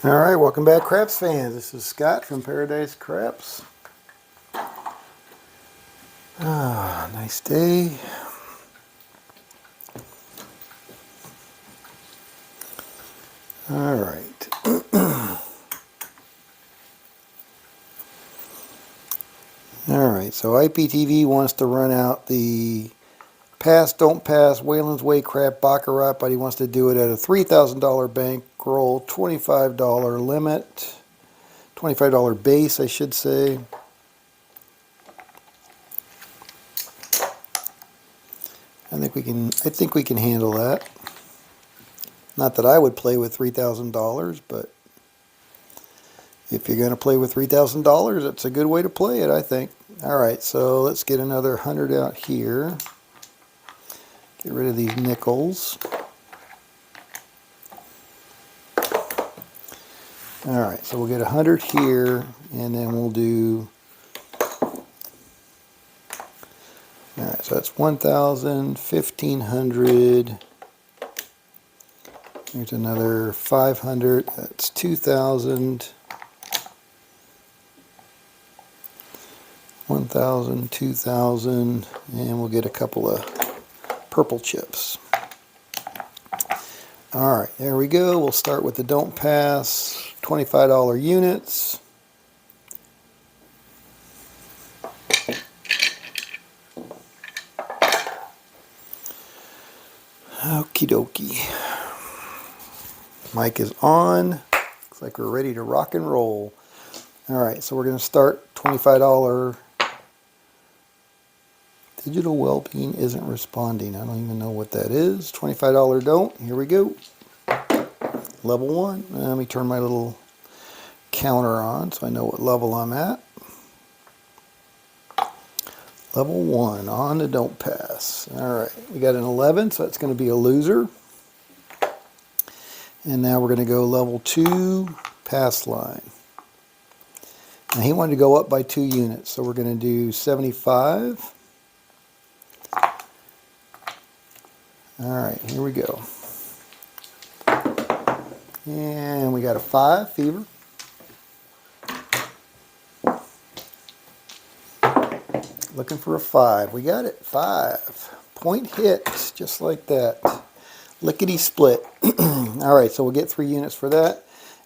All right, welcome back, Craps fans. This is Scott from Paradise Craps. Nice day. All right. All right, so IPTV wants to run out the Pass Don't Pass Whalen's Way Crap Baccarat, but he wants to do it at a $3,000 bankroll, $25 limit, $25 base, I should say. I think we can handle that. Not that I would play with $3,000, but if you're going to play with $3,000, it's a good way to play it, I think. All right, so let's get another 100 out here. Get rid of these nickels. All right, so we'll get 100 here, and then we'll do... All right, so that's 1,000, 1,500. Here's another 500. That's 2,000. 1,000, 2,000, and we'll get a couple of purple chips. All right, there we go. We'll start with the Don't Pass, $25 units. Okie dokie. Mic is on. Looks like we're ready to rock and roll. All right, so we're going to start $25. Digital Wellbeing isn't responding. I don't even know what that is. $25 don't. Here we go. Level 1. Let me turn my little counter on so I know what level I'm at. Level 1 on the Don't Pass. Alright, we got an 11, so that's going to be a loser. And now we're going to go level 2, Pass line. Now he wanted to go up by 2 units, so we're going to do 75. Alright, here we go. And we got a 5, Fever. Looking for a 5. We got it. 5. Point hit, just like that. Lickety split. Alright, so we'll get 3 units for that.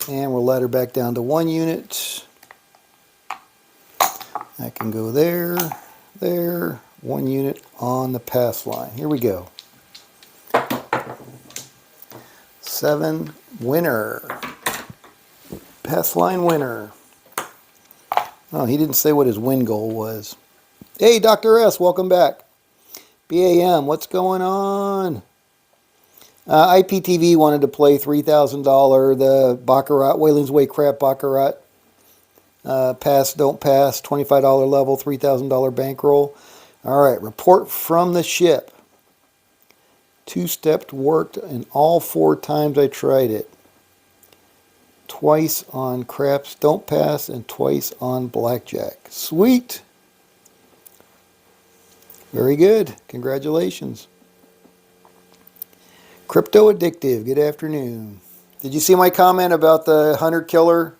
And we'll ladder back down to 1 unit. That can go there, there. 1 unit on the pass line. Here we go. 7, winner. Pass line winner. Oh, he didn't say what his win goal was. Hey, Dr. S, welcome back. BAM, what's going on? IPTV wanted to play $3,000, the Baccarat, Whalen's Way Crap Baccarat. Pass, don't pass, $25 level, $3,000 bankroll. All right, report from the ship. 2-stepped worked, and all 4 times I tried it. Twice on craps, don't pass, and twice on blackjack. Sweet. Very good. Congratulations. Crypto Addictive, good afternoon. Did you see my comment about the hunter killer?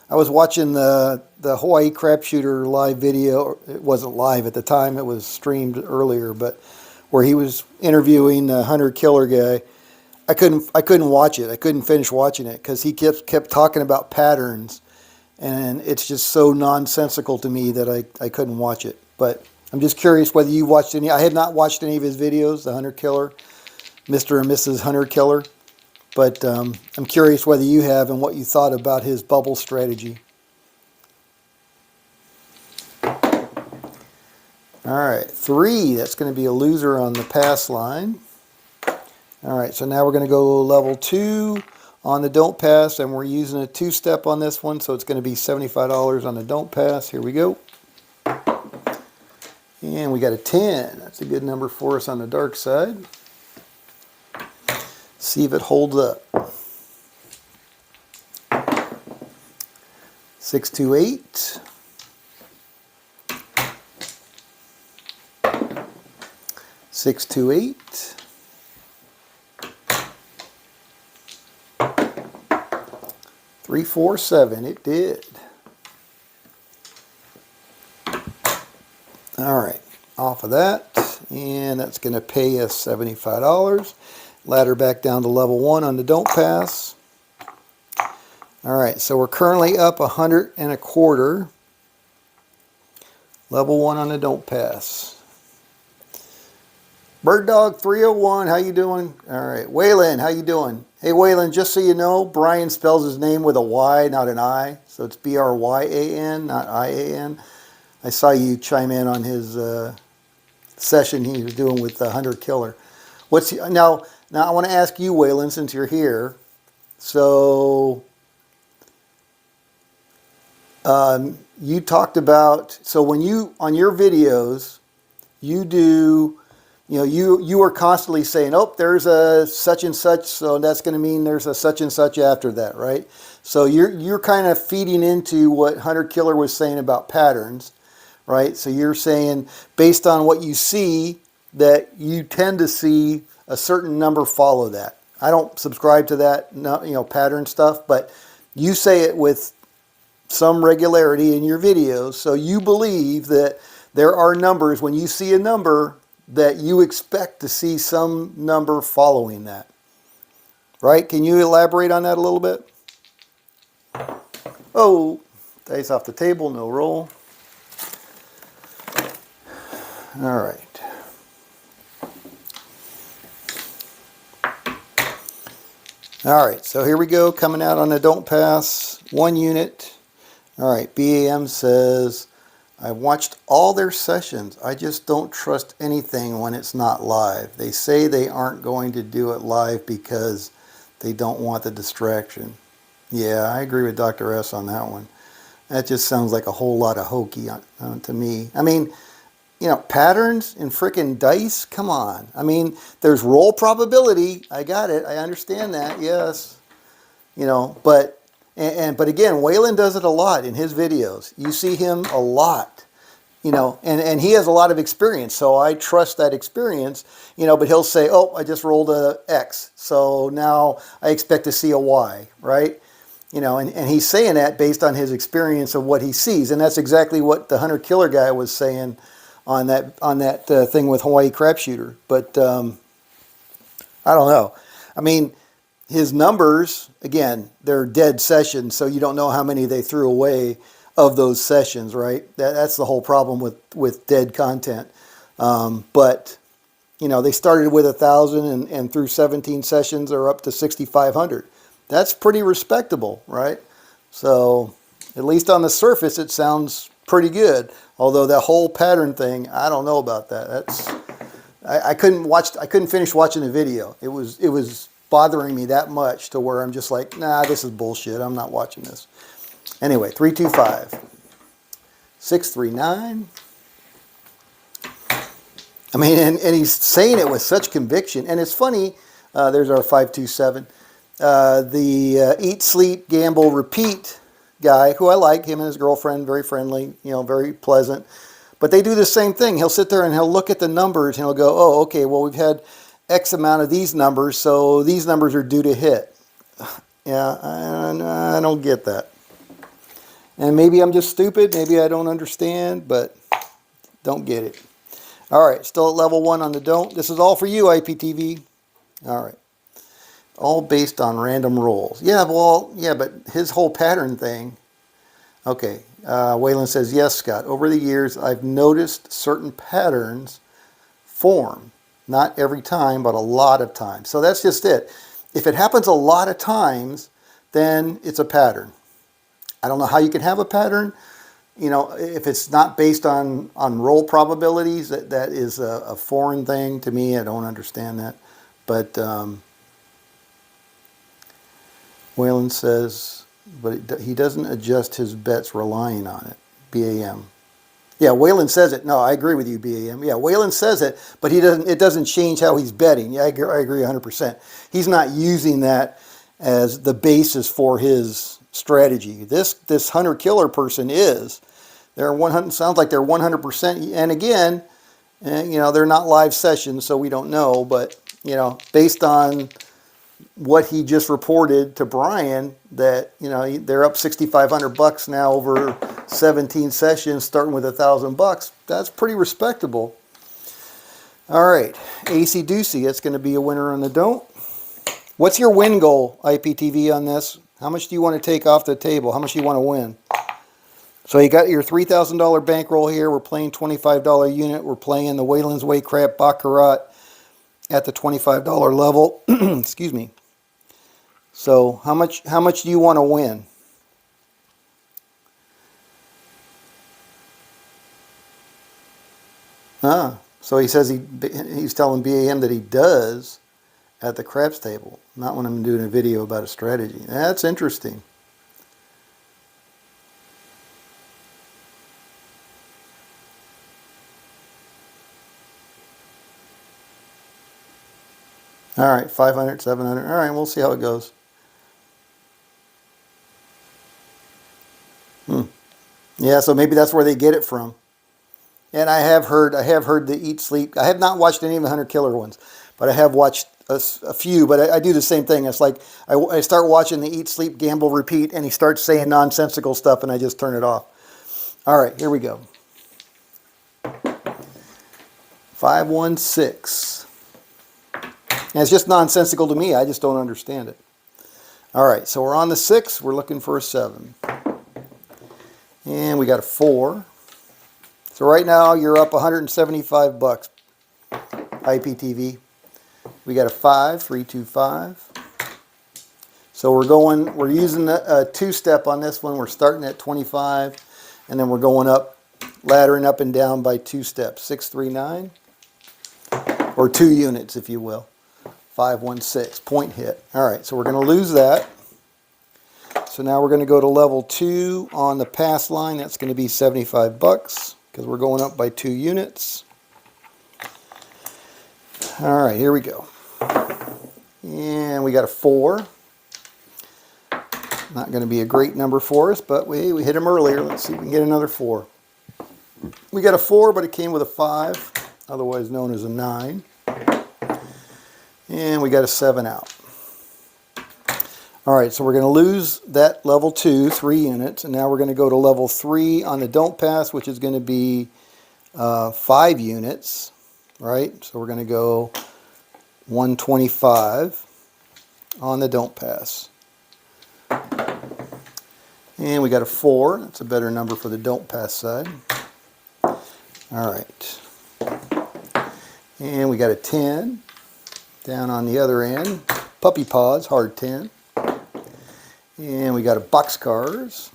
I was watching the Hawaii Crap Shooter live video. It wasn't live at the time, it was streamed earlier, but where he was interviewing the hunter killer guy. I couldn't watch it. I couldn't finish watching it because he kept talking about patterns, and it's just so nonsensical to me that I couldn't watch it. But I'm just curious whether you watched any. I had not watched any of his videos, the hunter killer, Mr. and Mrs. Hunter Killer. But I'm curious whether you have and what you thought about his bubble strategy. All right, 3. That's going to be a loser on the pass line. All right, so now we're going to go level 2 on the Don't Pass, and we're using a 2-step on this one, so it's going to be $75 on the Don't Pass. Here we go. And we got a 10. That's a good number for us on the dark side. See if it holds up. 628. 628. 3 347, it did. All right, off of that, and that's going to pay us $75. Ladder back down to level 1 on the don't pass. All right, so we're currently up 100 and a quarter. Level 1 on the don't pass. Bird Dog 301, how you doing? All right, Waylon, how you doing? Hey Waylon, just so you know, Brian spells his name with a Y, not an I, so it's B-R-Y-A-N, not I-A-N. I saw you chime in on his session he was doing with the Hunter Killer. Now I want to ask you, Waylon, since you're here. So you talked about, so when you on your videos, you do, you are constantly saying, oh, there's a such and such, so that's going to mean there's a such and such after that, right? So you're kind of feeding into what Hunter Killer was saying about patterns. Right, so you're saying based on what you see that you tend to see a certain number follow that. I don't subscribe to that, pattern stuff, but you say it with some regularity in your videos. So you believe that there are numbers when you see a number that you expect to see some number following that. Right? Can you elaborate on that a little bit? Oh, dice off the table, no roll. All right. All right, so here we go, coming out on the don't pass, 1 unit. All right, BAM says, I watched all their sessions. I just don't trust anything when it's not live. They say they aren't going to do it live because they don't want the distraction. Yeah, I agree with Dr. S on that one. That just sounds like a whole lot of hokey to me. I mean, patterns in frickin' dice, come on. I mean, there's roll probability. I got it. I understand that, yes. But again, Waylon does it a lot in his videos. You see him a lot, and he has a lot of experience, so I trust that experience, but he'll say, oh, I just rolled a X, so now I expect to see a Y, right? And he's saying that based on his experience of what he sees, and that's exactly what the Hunter Killer guy was saying on that thing with Hawaii Crapshooter. But I don't know. I mean, his numbers, again, they're dead sessions, so you don't know how many they threw away of those sessions, right? That's the whole problem with dead content. But they started with 1,000 and through 17 sessions are up to 6,500. That's pretty respectable, right? So at least on the surface, it sounds pretty good. Although that whole pattern thing, I don't know about that. I couldn't finish watching the video. It was bothering me that much to where I'm just like, nah, this is bullshit. I'm not watching this. Anyway, 325, 639. I mean, and he's saying it with such conviction. And it's funny, there's our 527. The Eat, Sleep, Gamble, Repeat guy, who I like, him and his girlfriend, very friendly, very pleasant. But they do the same thing. He'll sit there and he'll look at the numbers and he'll go, oh, okay, well, we've had X amount of these numbers, so these numbers are due to hit. Yeah, I don't get that. And maybe I'm just stupid, maybe I don't understand, but don't get it. All right, still at level 1 on the don't. This is all for you, IPTV. All right. All based on random rolls. Yeah, well, yeah, but his whole pattern thing. Okay, Waylon says, yes, Scott. Over the years, I've noticed certain patterns form. Not every time, but a lot of times. So that's just it. If it happens a lot of times, then it's a pattern. I don't know how you can have a pattern. If it's not based on roll probabilities, that is a foreign thing to me. I don't understand that. But Waylon says, but he doesn't adjust his bets relying on it. BAM. Yeah, Waylon says it. No, I agree with you, BAM. Yeah, Waylon says it, but it doesn't change how he's betting. Yeah, I agree 100%. He's not using that as the basis for his strategy. This Hunter Killer person is. They're 100. Sounds like they're 100%. And again, they're not live sessions, so we don't know. But based on what he just reported to Brian, that, you know, they're up $6,500 now over 17 sessions, starting with $1,000. That's pretty respectable. All right, AC Doocy, that's going to be a winner on the don't. What's your win goal, IPTV, on this? How much do you want to take off the table? How much do you want to win? So you got your $3,000 bankroll here. We're playing $25 unit. We're playing the Wayland's Way Crap Baccarat at the $25 level. Excuse me. So how much do you want to win? So he says he's telling BAM that he does at the craps table, not when I'm doing a video about a strategy. That's interesting. All right, 500, 700. All right, we'll see how it goes. Yeah, so maybe that's where they get it from. And I have heard the Eat Sleep. I have not watched any of the Hunter Killer ones, but I have watched a few. But I do the same thing. It's like I start watching the Eat Sleep Gamble Repeat, and he starts saying nonsensical stuff, and I just turn it off. All right, here we go. 516. And it's just nonsensical to me. I just don't understand it. All right, so we're on the 6. We're looking for a 7. And we got a 4. So right now you're up $175, IPTV. We got a 5, 3, 2, 5. So we're using a 2-step on this one. We're starting at 25, and then we're going up, laddering up and down by 2 steps. 6, 3, 9, or 2 units, if you will. 5, 1, 6, point hit. All right, so we're going to lose that. So now we're going to go to level 2 on the pass line. That's going to be $75 because we're going up by 2 units. All right, here we go. And we got a 4. Not going to be a great number for us, but we hit him earlier. Let's see if we can get another 4. We got a 4, but it came with a 5, otherwise known as a 9. And we got a 7 out. All right, so we're going to lose that level 2, 3 units, and now we're going to go to level 3 on the don't pass, which is going to be 5 units, right? So we're going to go 125 on the don't pass. And we got a 4. That's a better number for the don't pass side. All right. And we got a 10 down on the other end. Puppy paws, hard 10. And we got a boxcars.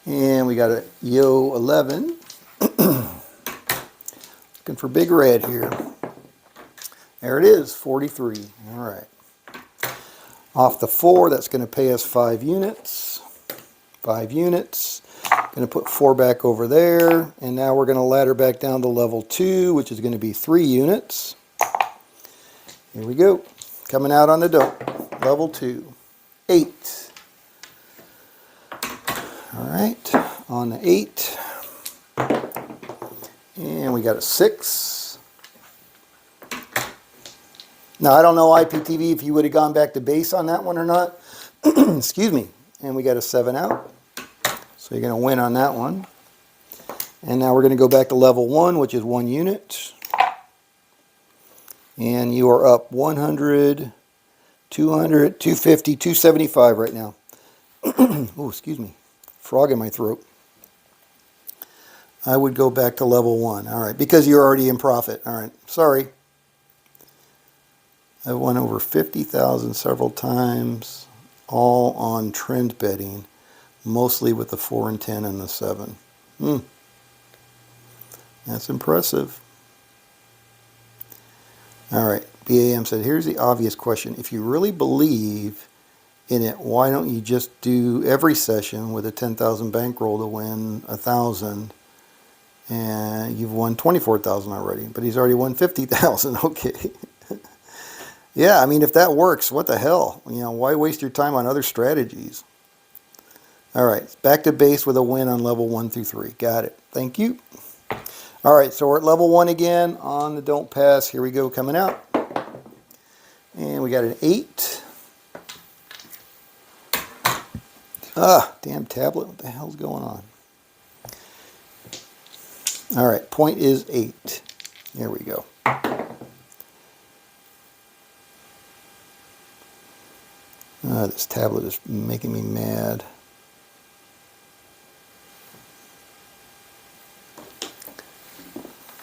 And we got a Yo 11. Looking for big red here. There it is, 43. All right. Off the 4, that's going to pay us 5 units. 5 units. Going to put 4 back over there. And now we're going to ladder back down to level 2, which is going to be 3 units. Here we go. Coming out on the don't. Level 2. 8. All right. On the 8. And we got a 6. Now, I don't know, IPTV, if you would have gone back to base on that one or not. Excuse me. And we got a 7 out. So you're going to win on that one. And now we're going to go back to level 1, which is 1 unit. And you are up 100, 200, 250, 275 right now. Oh, excuse me. Frog in my throat. I would go back to level 1. All right, because you're already in profit. All right, sorry. I won over 50,000 several times, all on trend betting, mostly with the 4 and 10 and the 7. That's impressive. All right, BAM said, here's the obvious question. If you really believe in it, why don't you just do every session with a 10,000 bankroll to win 1,000? And you've won 24,000 already, but he's already won 50,000. Okay. Yeah, I mean, if that works, what the hell? You know, why waste your time on other strategies? All right, back to base with a win on level 1 through 3. Got it. Thank you. All right, so we're at level 1 again on the don't pass. Here we go, coming out. And we got an 8. Ah, damn tablet, what the hell's going on? All right, point is 8. There we go. This tablet is making me mad.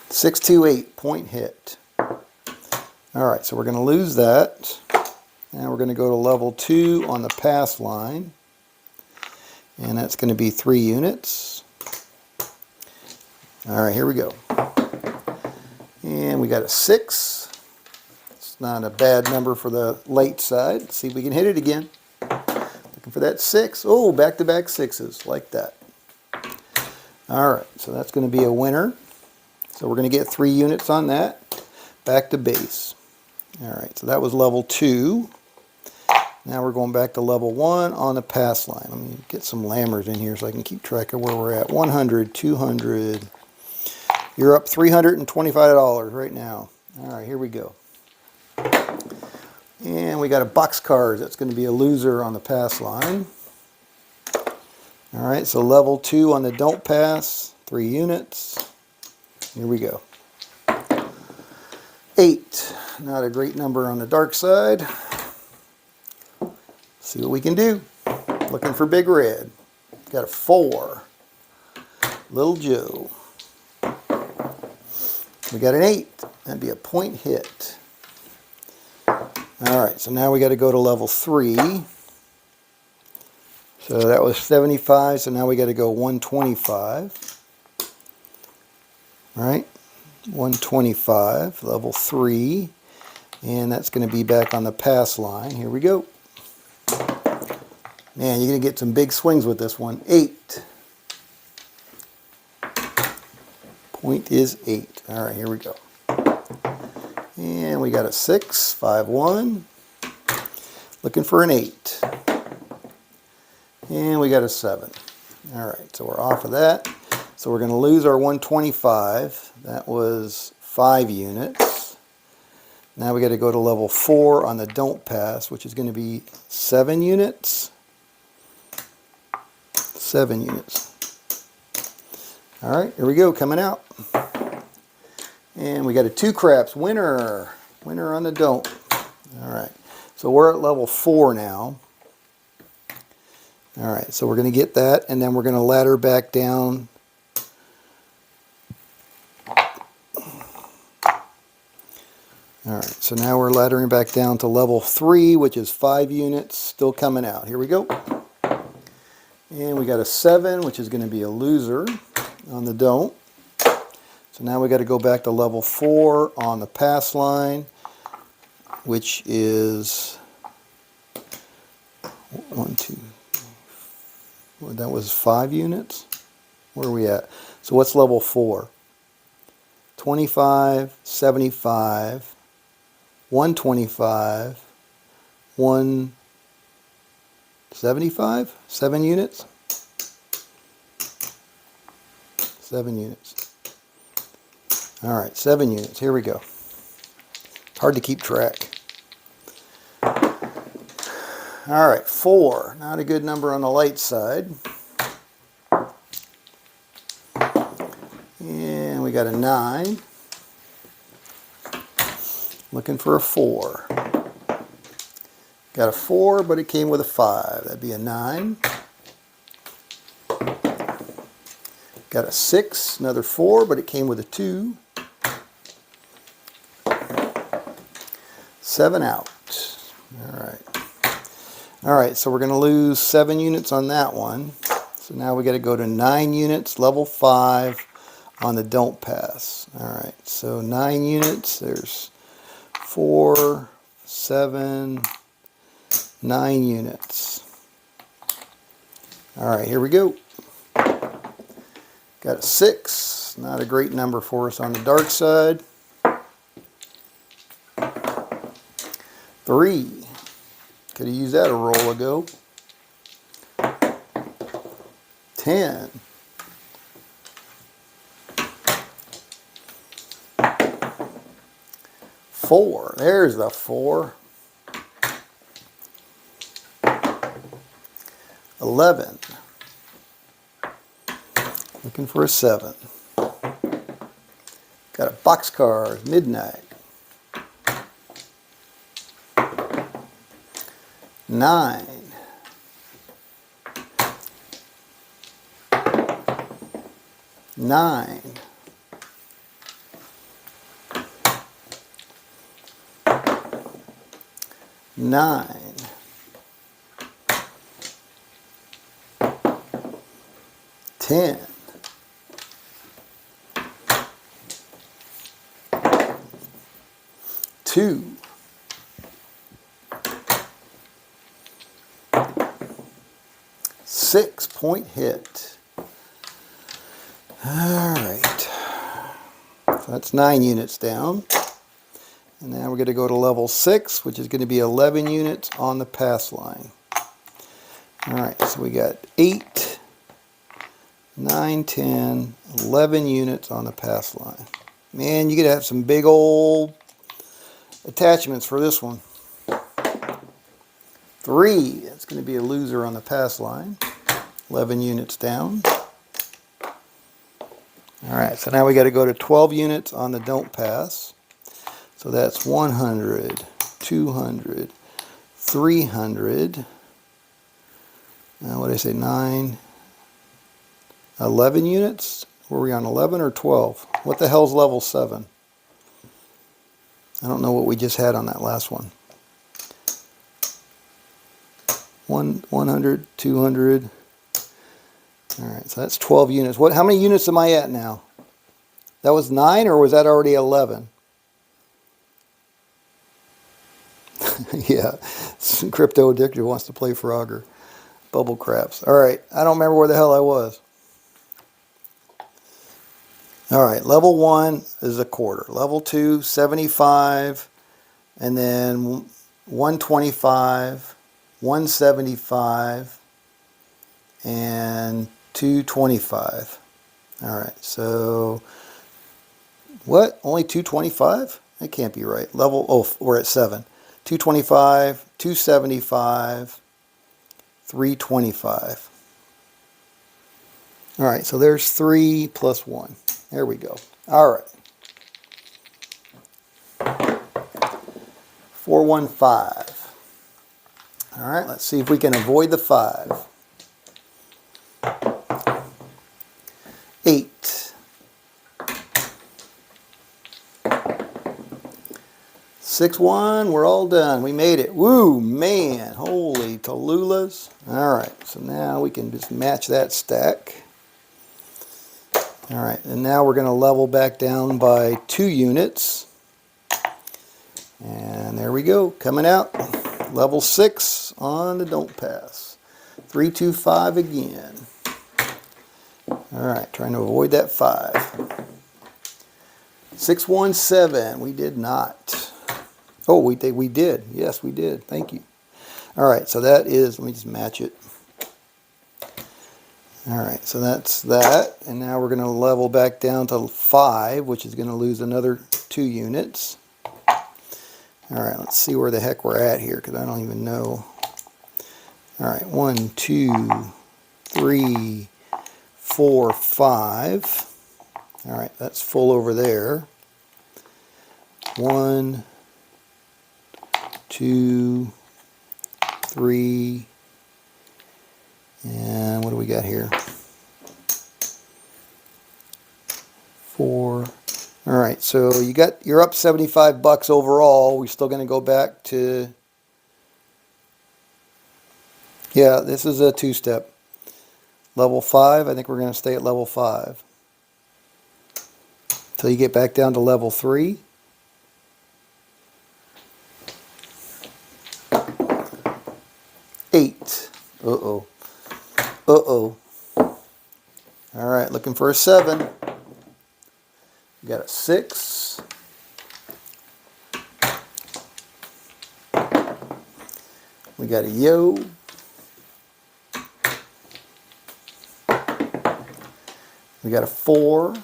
.628, point hit. All right, so we're going to lose that. Now we're going to go to level 2 on the pass line. And that's going to be 3 units. All right, here we go. And we got a 6. It's not a bad number for the late side. Let's see if we can hit it again. Looking for that 6. Oh, back-to-back 6s, like that. All right, so that's going to be a winner. So we're going to get 3 units on that. Back to base. All right, so that was level 2. Now we're going back to level 1 on the pass line. Let me get some lammers in here so I can keep track of where we're at. 100, 200. You're up $325 right now. All right, here we go. And we got a boxcar. That's going to be a loser on the pass line. All right, so level 2 on the don't pass. 3 units. Here we go. 8. Not a great number on the dark side. See what we can do. Looking for big red. Got a 4. Little Joe. We got an 8. That'd be a point hit. Alright, so now we got to go to level 3. So that was 75, so now we got to go 125. Alright, 125, level 3. And that's going to be back on the pass line. Here we go. Man, you're going to get some big swings with this one. 8. Point is 8. All right, here we go. And we got a 6, 5, 1. Looking for an 8. And we got a 7. All right, so we're off of that. So we're going to lose our 125. That was 5 units. Now we got to go to level 4 on the don't pass, which is going to be 7 units. 7 units. All right, here we go, coming out. And we got a 2 craps winner. Winner on the don't. All right, so we're at level 4 now. All right, so we're going to get that, and then we're going to ladder back down. All right, so now we're laddering back down to level 3, which is 5 units, still coming out. Here we go. And we got a 7, which is going to be a loser on the don't. So now we got to go back to level 4 on the pass line, which is 1, 2. Well, that was 5 units. Where are we at? So what's level 4? 25, 75, 125, 175, 7 units. 7 units. All right, 7 units. Here we go. Hard to keep track. All right, 4. Not a good number on the light side. And we got a 9. Looking for a 4. Got a 4, but it came with a 5. That'd be a 9. Got a 6, another 4, but it came with a 2. 7 out. All right. All right, so we're going to lose 7 units on that one. So now we got to go to 9 units, level 5 on the don't pass. All right, so 9 units. There's 4, 7, 9 units. All right, here we go. Got a 6. Not a great number for us on the dark side. 3. Could have used that a roll ago. 10. 4. There's the 4. 11. Looking for a 7. Got a boxcar, midnight. 9. 9. 9. 10. 2. 6-point hit. Alright. So that's 9 units down. And now we're going to go to level 6, which is going to be 11 units on the pass line. Alright, so we got 8, 9, 10, 11 units on the pass line. Man, you're going to have some big old attachments for this one. 3, that's going to be a loser on the pass line. 11 units down. Alright, so now we got to go to 12 units on the don't pass. So that's 100, 200, 300. Now what did I say? 9, 11 units? Were we on 11 or 12? What the hell's level 7? I don't know what we just had on that last one. 100, 200. Alright, so that's 12 units. How many units am I at now? That was 9, or was that already 11? Yeah, Crypto Addicted wants to play Frogger. Bubble Craps. Alright, I don't remember where the hell I was. Alright, level 1 is a quarter. Level 2, 75. And then 125, 175, and 225. Alright, so what? Only 225? That can't be right. We're at 7. 225, 275, 325. Alright, so there's 3 plus 1. There we go. Alright. 415. Alright, let's see if we can avoid the 5. 8. 6-1, we're all done. We made it. Woo, man. Holy Tolulas. Alright, so now we can just match that stack. Alright, and now we're going to level back down by 2 units. And there we go, coming out. Level 6 on the don't pass. 325 again. Alright, trying to avoid that 5. 617, we did not. Oh, we did. Yes, we did. Thank you. Alright, so that is, let me just match it. Alright, so that's that. And now we're going to level back down to 5, which is going to lose another 2 units. Alright, let's see where the heck we're at here, because I don't even know. Alright, 1, 2, 3, 4, 5. Alright, that's full over there. 1, 2, 3, and what do we got here? 4. Alright, so you're up $75 overall. We're still going to go back to, yeah, this is a 2-step. Level 5, I think we're going to stay at level 5. Until you get back down to level 3. Eight. Uh-oh. Uh-oh. Alright, looking for a 7. We got a 6. We got a yo. We got a 4.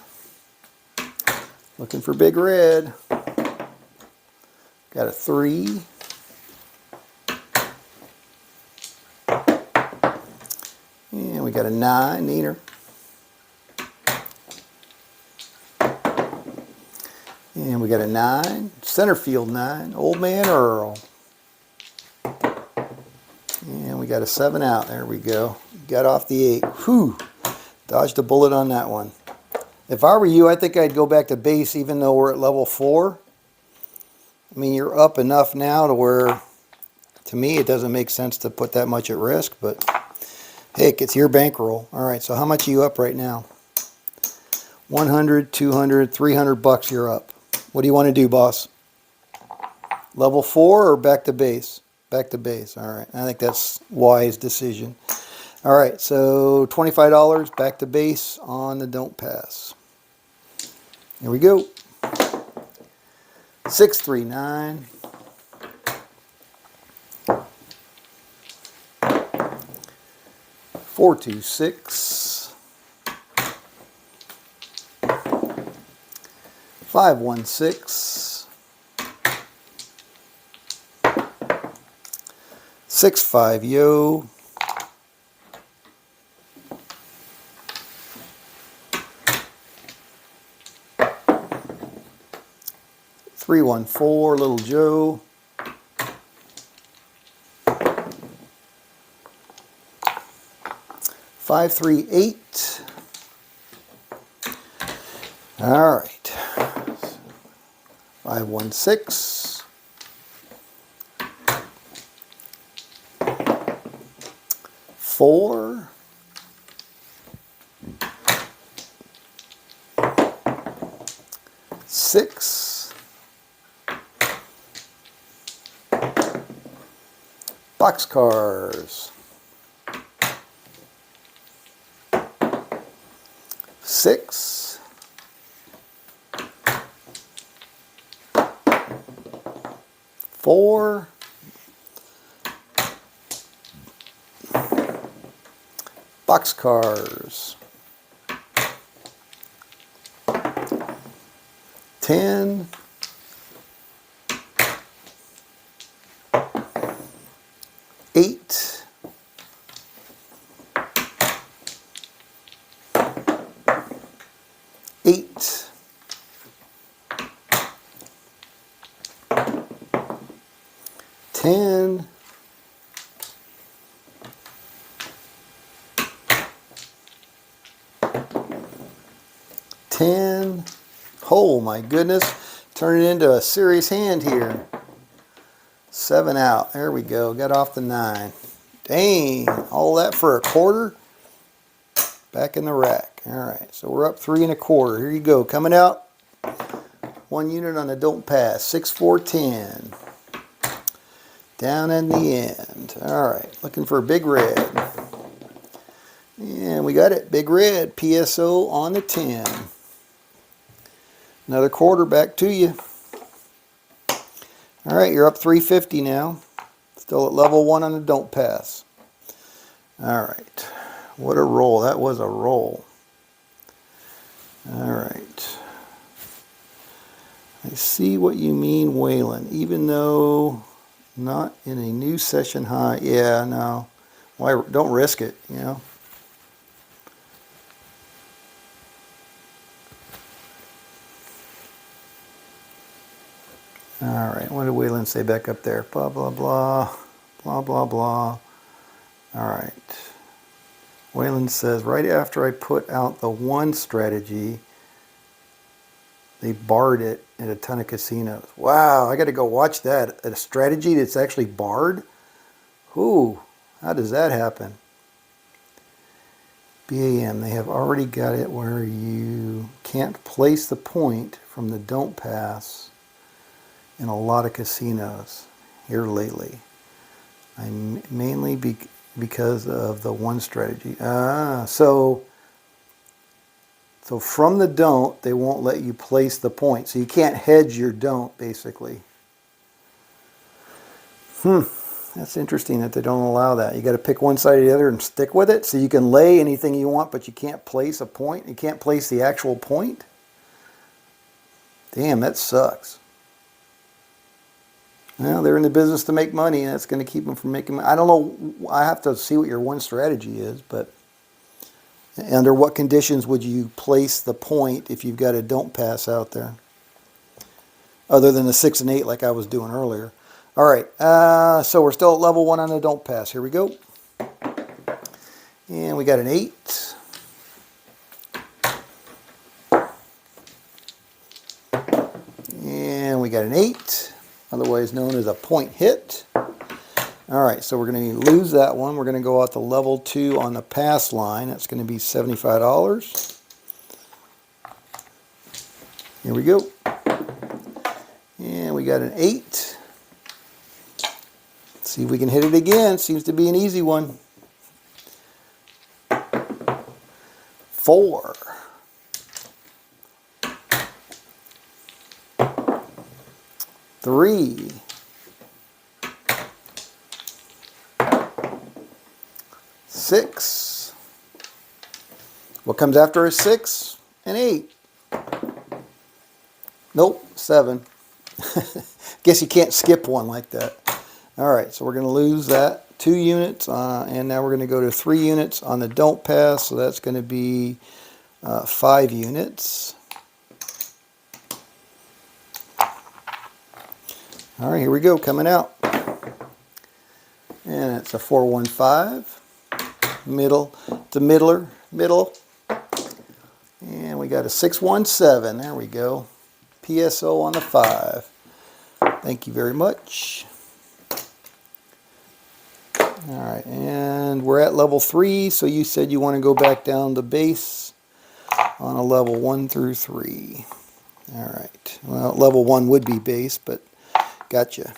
Looking for big red. Got a 3. And we got a 9, neater. And we got a 9, center field 9, Old Man Earl. And we got a 7 out. There we go. Got off the 8. Whew. Dodged a bullet on that one. If I were you, I think I'd go back to base even though we're at level 4. I mean, you're up enough now to where, to me, it doesn't make sense to put that much at risk, but heck, it's your bankroll. All right, so how much are you up right now? 100, 200, 300 bucks you're up. What do you want to do, boss? Level 4 or back to base? Back to base. All right, I think that's wise decision. All right, so $25 back to base on the don't pass. Here we go. 639. 426. 516. 65 yo. 314 Little Joe. 538. All right. 516. 4. 6. 6. 4. 10. 8. 8. 10. 10. Oh my goodness. Turn it into a serious hand here. 7 out. There we go. Got off the 9. Dang. All that for a quarter? Back in the rack. Alright. So we're up 3 1/4. Here you go. Coming out. 1 unit on the don't pass. 6, 4, 10. Down in the end. Alright. Looking for a big red. And we got it. Big red. PSO on the 10. Another quarter back to you. Alright, you're up 350 now. Still at level 1 on the don't pass. Alright. What a roll. That was a roll. Alright. I see what you mean, Waylon. Even though not in a new session high. Yeah, no. Why? Don't risk it, you know. Alright, what did Waylon say back up there? Blah, blah, blah. Blah, blah, blah. Alright. Waylon says, right after I put out the 1 strategy, they barred it at a ton of casinos. Wow, I got to go watch that. A strategy that's actually barred? Ooh, how does that happen? BAM, they have already got it where you can't place the point from the don't pass in a lot of casinos here lately. Mainly because of the 1 strategy. So from the don't, they won't let you place the point. So you can't hedge your don't, basically. That's interesting that they don't allow that. You got to pick one side or the other and stick with it. So you can lay anything you want, but you can't place a point. You can't place the actual point. Damn, that sucks. Well, they're in the business to make money, and that's going to keep them from making money. I don't know. I have to see what your one strategy is, but under what conditions would you place the point if you've got a don't pass out there? Other than the 6 and 8 like I was doing earlier. All right, so we're still at level 1 on the don't pass. Here we go. And we got an 8. And we got an 8, otherwise known as a point hit. All right, so we're going to lose that one. We're going to go out to level 2 on the pass line. That's going to be $75. Here we go. And we got an 8. Let's see if we can hit it again. Seems to be an easy one. 4. 3. 6. What comes after a 6? An 8. Nope, 7. Guess you can't skip one like that. All right, so we're going to lose that 2 units, and now we're going to go to 3 units on the don't pass, so that's going to be 5 units. All right, here we go, coming out. And it's a 415, middle, it's a middle. And we got a 617, there we go. PSO on the 5. Thank you very much. All right, and we're at level 3, so you said you want to go back down to base on a level 1 through 3. All right, well, level 1 would be base, but gotcha.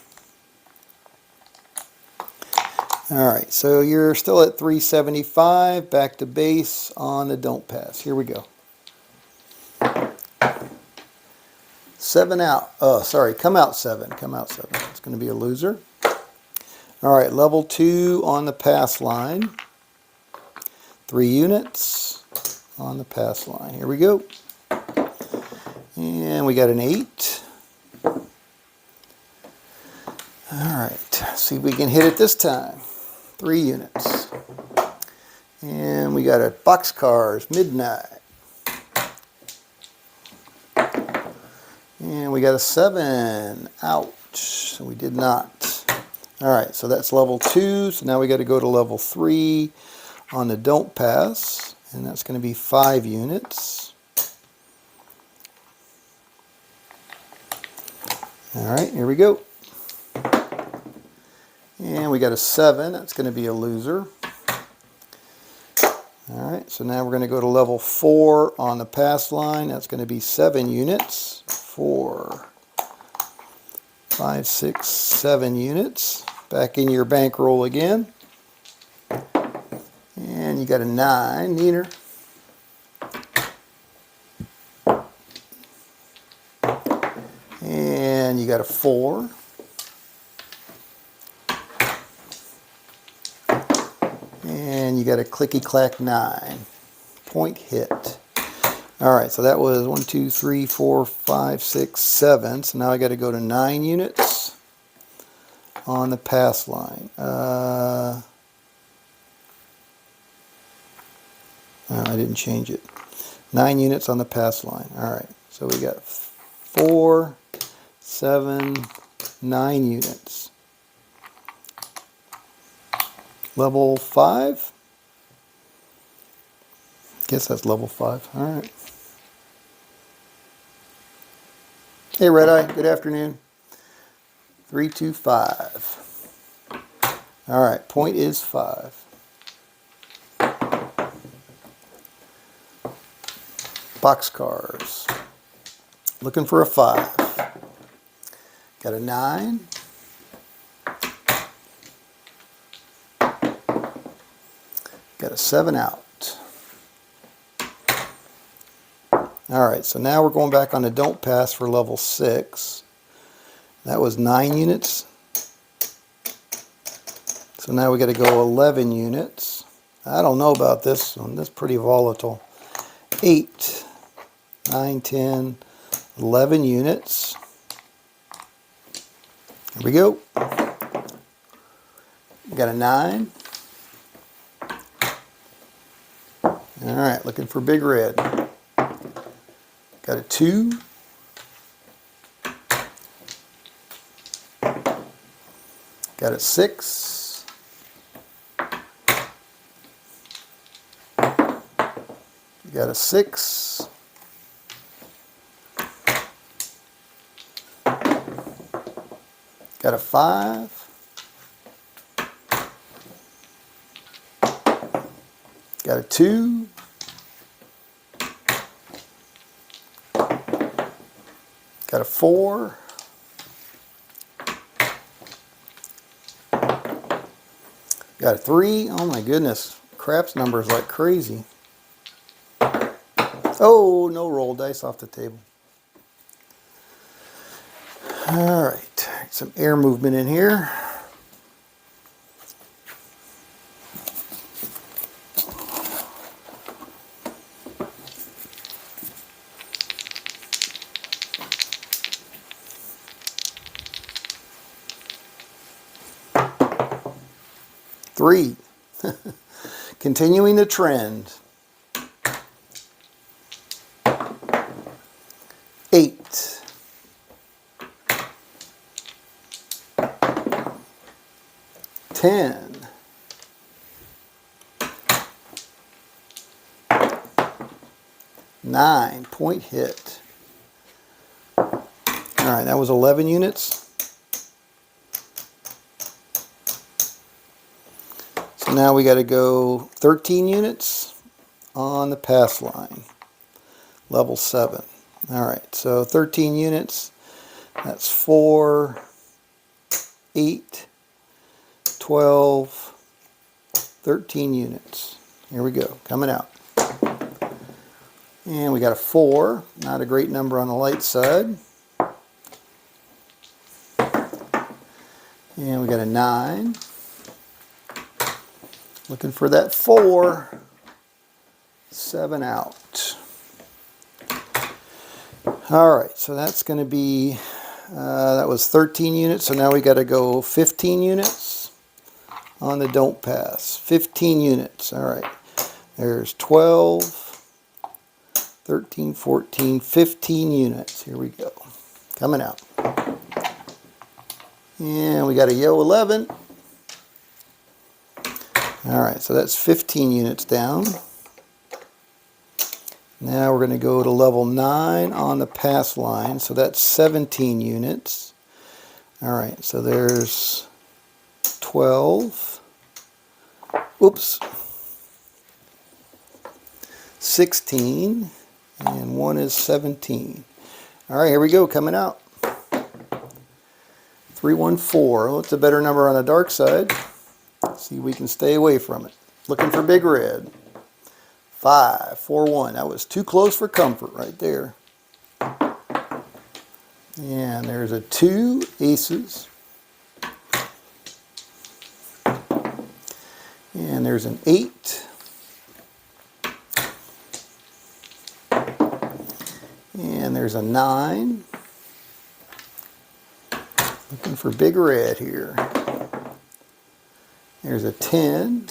All right, so you're still at 375, back to base on the don't pass. Here we go. 7 out. Oh, sorry, come out 7. Come out 7. It's going to be a loser. All right, level 2 on the pass line. 3 units on the pass line. Here we go. And we got an 8. All right, see if we can hit it this time. 3 units. And we got a Boxcars Midnight. And we got a 7. Ouch. So we did not. All right, so that's level 2. So now we got to go to level 3 on the don't pass. And that's going to be 5 units. All right, here we go. And we got a 7. That's going to be a loser. All right, so now we're going to go to level 4 on the pass line. That's going to be 7 units. 4, 5, 6, 7 units. Back in your bankroll again. And you got a 9, Neener. And you got a 4. And you got a clicky-clack 9. Point hit. All right, so that was 1, 2, 3, 4, 5, 6, 7. So now I got to go to 9 units on the pass line. I didn't change it. 9 units on the pass line. All right, so we got 4, 7, 9 units. Level 5? Guess that's level 5. All right. Hey, Red Eye. Good afternoon. 325. All right. Point is 5. Boxcars. Looking for a 5. Got a 9. Got a 7 out. All right, so now we're going back on the don't pass for level 6. That was 9 units. So now we got to go 11 units. I don't know about this one. This is pretty volatile. 8, 9, 10, 11 units. Here we go. We got a 9. All right, looking for big red. Got a 2. Got a 6. Got a 6. Got a 5. Got a 2. Got a 4. Got a 3. Oh my goodness. Craps numbers like crazy. Oh, no roll dice off the table. All right. Some air movement in here. Three. Continuing the trend. 8. 10. 9. Point hit. All right, that was 11 units. So now we got to go 13 units on the pass line. Level 7. All right, so 13 units. That's 4, 8, 12, 13 units. Here we go, coming out. And we got a 4, not a great number on the light side. And we got a 9. Looking for that 4. 7 out. All right, so that's going to be, that was 13 units, so now we got to go 15 units on the don't pass. 15 units, all right. There's 12, 13, 14, 15 units. Here we go. Coming out. And we got a yo 11. All right, so that's 15 units down. Now we're going to go to level 9 on the pass line, so that's 17 units. All right, so there's 12. Oops. 16, and 1 is 17. All right, here we go, coming out. 314. Well, it's a better number on the dark side. Let's see if we can stay away from it. Looking for big red. 5, 4, 1. That was too close for comfort right there. And there's a 2, aces. And there's an 8. And there's a 9. Looking for big red here. There's a 10.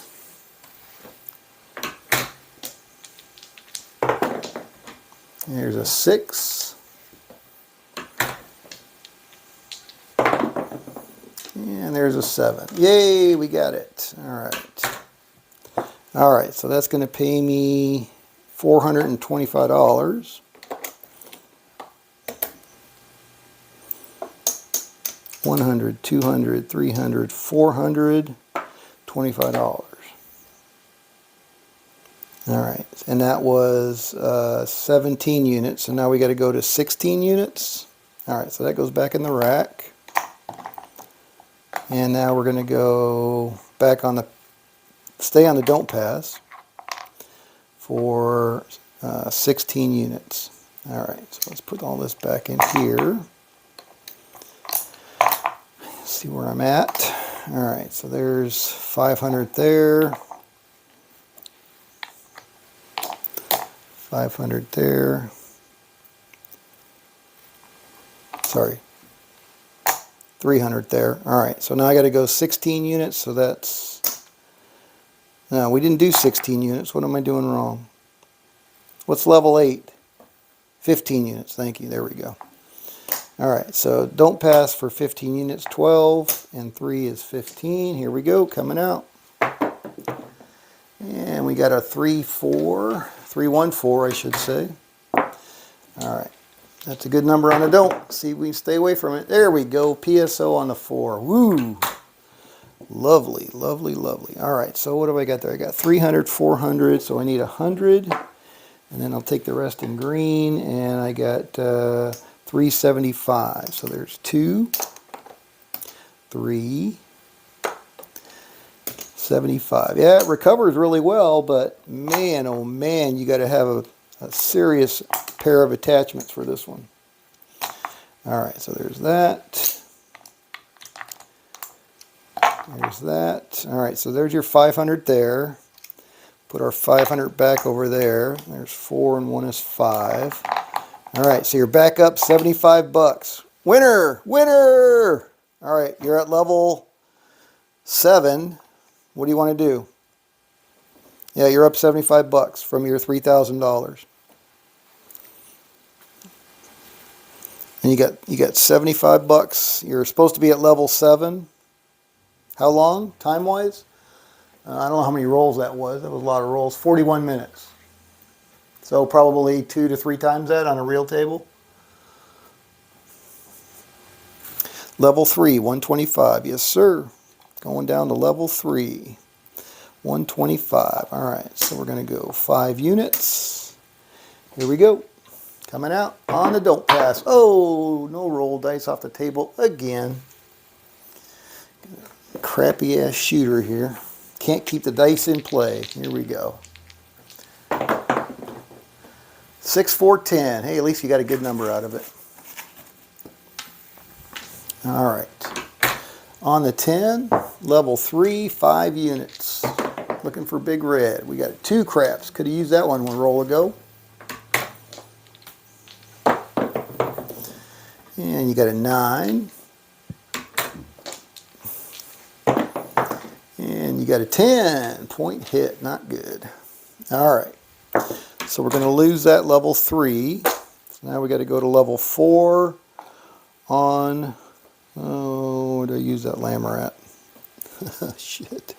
There's a 6. And there's a 7. Yay, we got it. All right. All right, so that's going to pay me $425. $100, $200, $300, $425. All right, and that was 17 units, and now we got to go to 16 units. All right, so that goes back in the rack. And now we're going to go back on the, stay on the don't pass for 16 units. All right, so let's put all this back in here. See where I'm at. All right, so there's 500 there. 500 there. 300 there. All right, so now I got to go 16 units, so that's... No, we didn't do 16 units. What am I doing wrong? What's level 8? 15 units. Thank you. There we go. All right, so don't pass for 15 units. 12 and 3 is 15. Here we go, coming out. And we got a 3-4, 3-1-4, I should say. All right, that's a good number on a don't. See if we can stay away from it. There we go, PSO on the 4. Woo! Lovely, lovely, lovely. All right, so what have I got there? I got 300, 400, so I need 100. And then I'll take the rest in green, and I got 375. So there's 2, 3, 75. Yeah, it recovers really well, but man, oh man, you got to have a serious pair of attachments for this one. All right, so there's that. There's that. All right, so there's your 500 there. Put our 500 back over there. There's 4 and 1 is 5. All right, so you're back up 75 bucks. Winner! Winner! All right, you're at level 7. What do you want to do? Yeah, you're up 75 bucks from your $3,000. And you got 75 bucks. You're supposed to be at level 7. How long, time-wise? I don't know how many rolls that was. That was a lot of rolls. 41 minutes. So probably 2 to 3 times that on a real table. Level 3, 125. Yes, sir. Going down to level 3. 125. All right, so we're going to go 5 units. Here we go. Coming out on the don't pass. Oh, no roll dice off the table again. Crappy ass shooter here. Can't keep the dice in play. Here we go. 6, 4, 10. Hey, at least you got a good number out of it. All right. On the 10, level 3, 5 units. Looking for big red. We got 2 craps. Could have used that one roll ago. And you got a 9. And you got a 10. Point hit. Not good. All right. So we're going to lose that level 3. So now we got to go to level 4 on... Oh, where did I use that lammer at? Shit.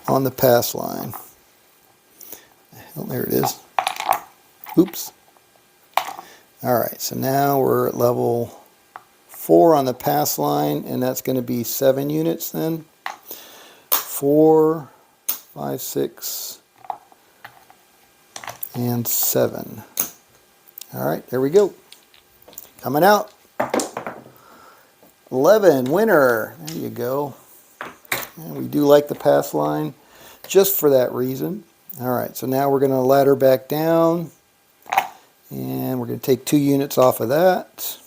On the pass line. Oh, there it is. Oops. Alright, so now we're at level 4 on the pass line, and that's going to be 7 units then. 4, 5, 6, and 7. Alright, there we go. Coming out. 11, winner. There you go. And we do like the pass line just for that reason. All right, so now we're going to ladder back down. And we're going to take 2 units off of that.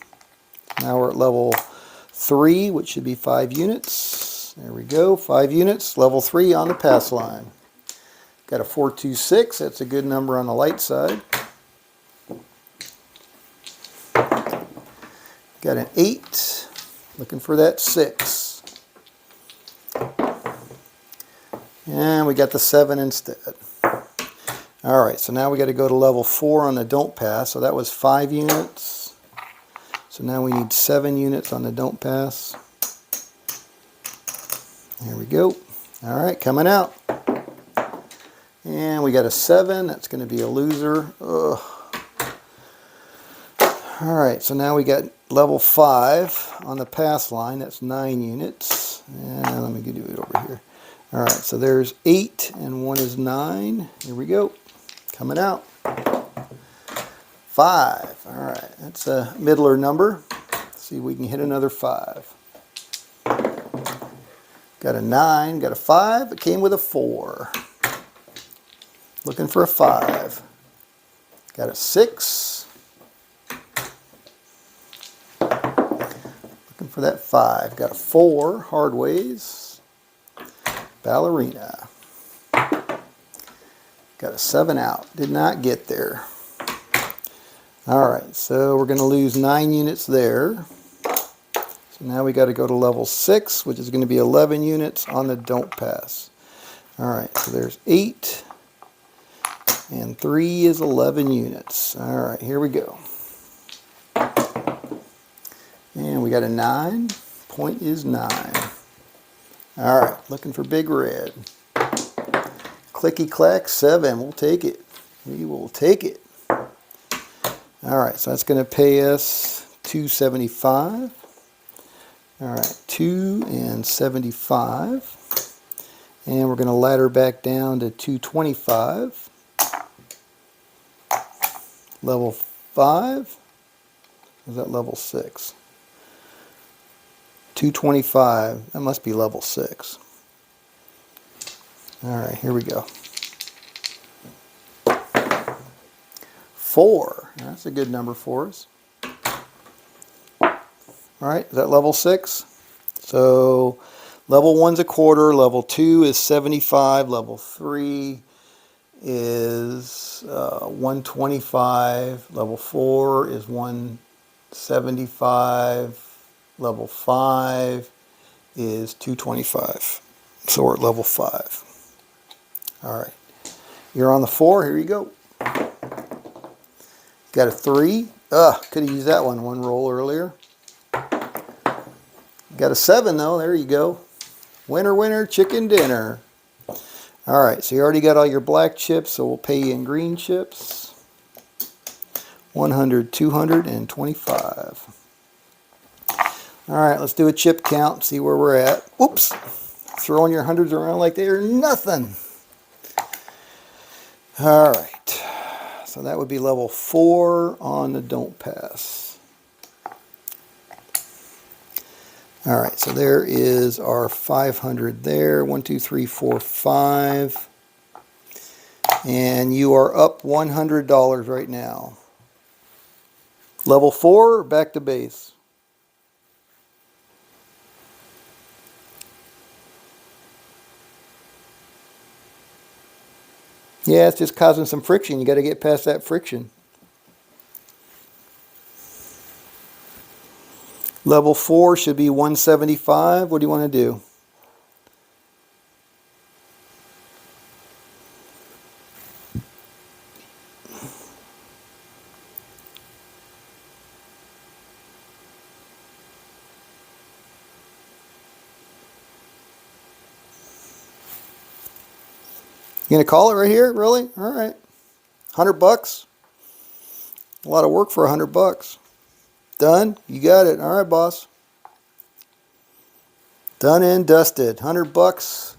Now we're at level 3, which should be 5 units. There we go, 5 units. Level 3 on the pass line. Got a 426. That's a good number on the light side. Got an 8. Looking for that 6. And we got the 7 instead. Alright, so now we got to go to level 4 on the don't pass. So that was 5 units. So now we need 7 units on the don't pass. There we go. Alright, coming out. And we got a 7. That's going to be a loser. Ugh. Alright, so now we got level 5 on the pass line. That's 9 units. And let me do it over here. Alright, so there's 8 and 1 is 9. Here we go. Coming out. 5. Alright, that's a middler number. Let's see if we can hit another 5. Got a 9, got a 5. It came with a 4. Looking for a 5. Got a 6. For that 5. Got a 4, hard ways. Ballerina. Got a 7 out. Did not get there. Alright, so we're going to lose 9 units there. So Now we got to go to level 6, which is going to be 11 units on the don't pass. Alright, so there's 8, and 3 is 11 units. Alright, here we go. And we got a 9. Point is 9. Alright, looking for big red. Clicky clack 7. We'll take it. We will take it. Alright, so that's going to pay us $2.75. Alright, 2 and 75. And we're going to ladder back down to $2.25. Level 5. Is that level 6? $2.25. That must be level 6. Alright, here we go. 4. That's a good number for us. Alright, is that level 6? So level 1's a quarter, level 2 is 75, level 3 is 125, level 4 is 175, level 5 is 225. So we're at level 5. Alright, you're on the 4, here you go. Got a 3. Could have used that one roll earlier. Got a 7 though, there you go. Winner, winner, chicken dinner. Alright, so you already got all your black chips, so we'll pay you in green chips. 100, 225. Alright, let's do a chip count, see where we're at. Whoops! Throwing your hundreds around like they are nothing. Alright, so that would be level 4 on the don't pass. Alright, so there is our 500 there. 1, 2, 3, 4, 5. And you are up $100 right now. Level 4, back to base. Yeah, it's just causing some friction. You got to get past that friction. Level 4 should be 175. What do you want to do? You gonna call it right here? Really? All right. $100. A lot of work for $100. Done? You got it. All right, boss. Done and dusted. $100.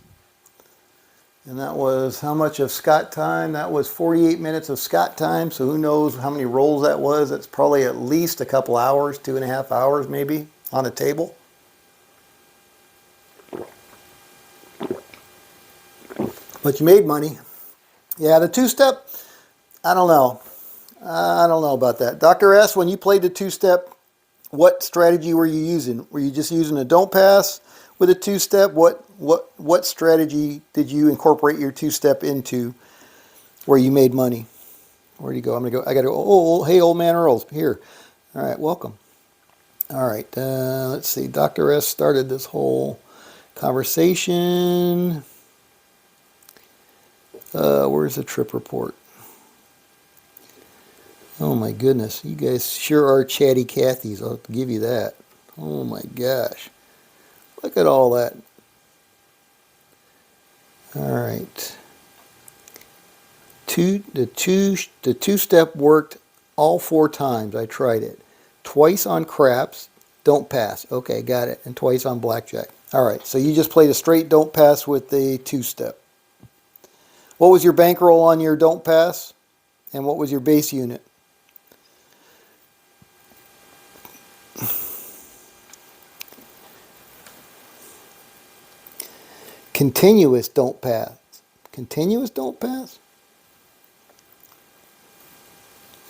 And that was how much of Scott time? That was 48 minutes of Scott time. So who knows how many rolls that was? That's probably at least a couple hours, 2.5 hours maybe on a table. But you made money. Yeah, the two-step, I don't know. I don't know about that. Dr. S, when you played the two-step, what strategy were you using? Were you just using a don't pass with a two-step? What strategy did you incorporate your two-step into where you made money? Where do you go? I'm gonna go. I gotta go. Oh, hey, old man Earls, here. All right, welcome. All right, let's see. Dr. S started this whole conversation. Where's the trip report? Oh my goodness, you guys sure are chatty Cathys, I'll give you that. Oh my gosh. Look at all that. Alright. The two-step worked all 4 times. I tried it. Twice on craps, don't pass. Okay, got it. And twice on blackjack. Alright, so you just played a straight don't pass with the two-step. What was your bankroll on your don't pass? And what was your base unit? Continuous don't pass. Continuous don't pass?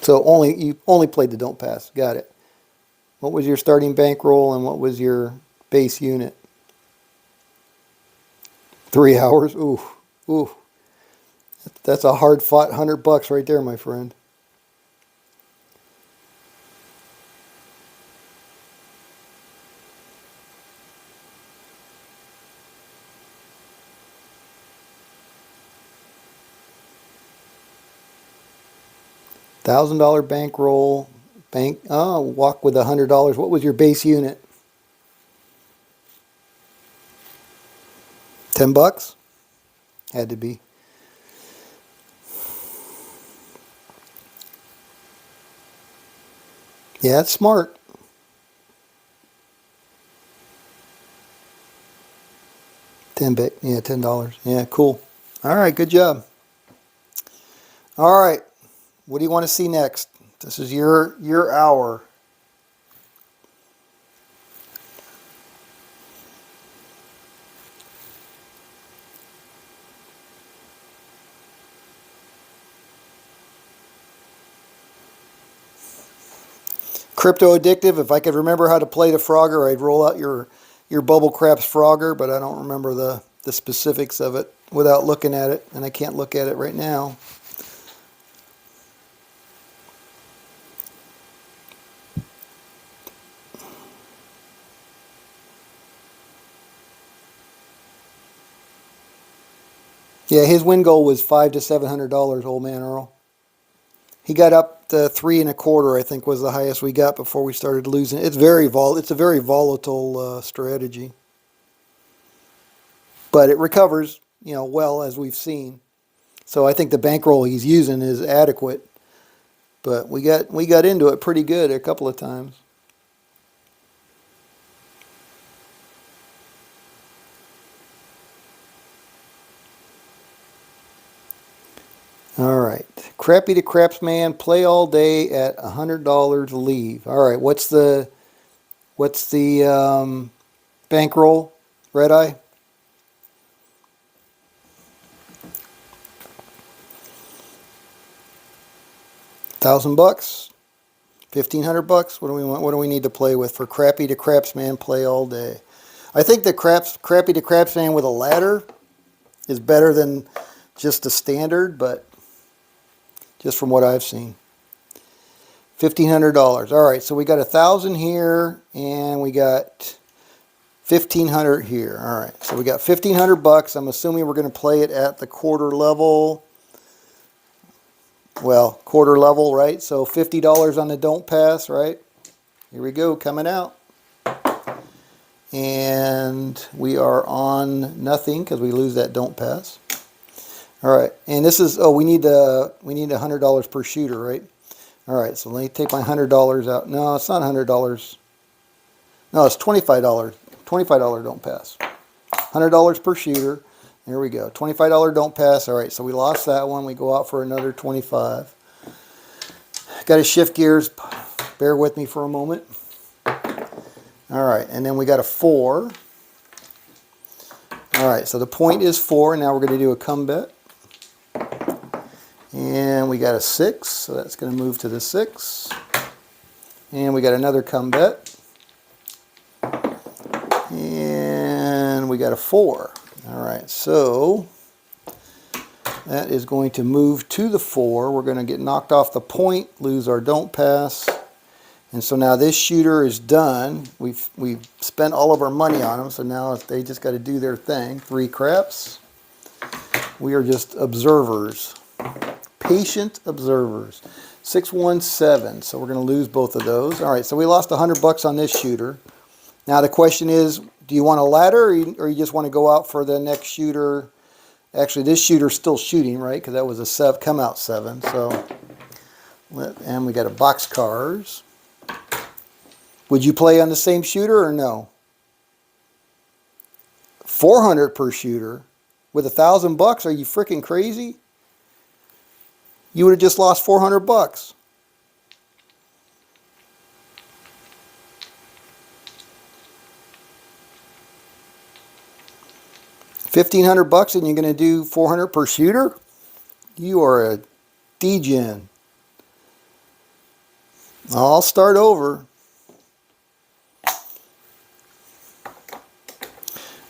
So you only played the don't pass. Got it. What was your starting bankroll and what was your base unit? 3 hours? Ooh. Ooh. That's a hard fought $100 right there, my friend. $1,000 bankroll. Walk with $100. What was your base unit? 10 bucks? Had to be. Yeah, it's smart. $10. Yeah, cool. All right, good job. All right, what do you want to see next? This is your hour. Crypto Addictive, if I could remember how to play the Frogger, I'd roll out your Bubble Craps Frogger, but I don't remember the specifics of it without looking at it, and I can't look at it right now. Yeah, his win goal was $500 to $700, old man Earl. He got up to 3.25, I think, was the highest we got before we started losing. It's it's a very volatile strategy, but it recovers, well, as we've seen. So I think the bankroll he's using is adequate, but we got into it pretty good a couple of times. All right, Crappy to Crapsman, play all day at $100, leave. All right, what's the bankroll, Red Eye? $1,000, $1,500. What do we want? What do we need to play with for Crappy to Crapsman, play all day? I think the Crappy to Crapsman with a ladder is better than just a standard, but just from what I've seen. $1,500. All right, so we got 1,000 here, and we got 1,500 here. All right, so we got 1,500 bucks. I'm assuming we're going to play it at the quarter level. Well, quarter level, right? So $50 on the don't pass, right? Here we go, coming out. And we are on nothing because we lose that don't pass. All right, and this is, we need $100 per shooter, right? All right, so let me take my $100 out. No, it's not $100. No, it's $25. $25 don't pass. $100 per shooter. There we go. $25 don't pass. All right, so we lost that one. We go out for another 25. Got to shift gears. Bear with me for a moment. All right, and then we got a 4. All right, so the point is 4. Now we're going to do a come bet. And we got a 6, so that's going to move to the 6. And we got another come bet. And we got a 4. All right, so that is going to move to the 4. We're going to get knocked off the point, lose our don't pass. And so now this shooter is done. We've spent all of our money on them, so now they just got to do their thing. 3 craps. We are just observers. Patient observers. 617, so we're going to lose both of those. All right, so we lost 100 bucks on this shooter. Now the question is, do you want a ladder, or you just want to go out for the next shooter? Actually, this shooter's still shooting, right? Because that was a come out 7. So, and we got a box cars. Would you play on the same shooter or no? 400 per shooter with 1,000 bucks? Are you freaking crazy? You would have just lost 400 bucks. $1,500 and you're going to do 400 per shooter? You are a degen. I'll start over.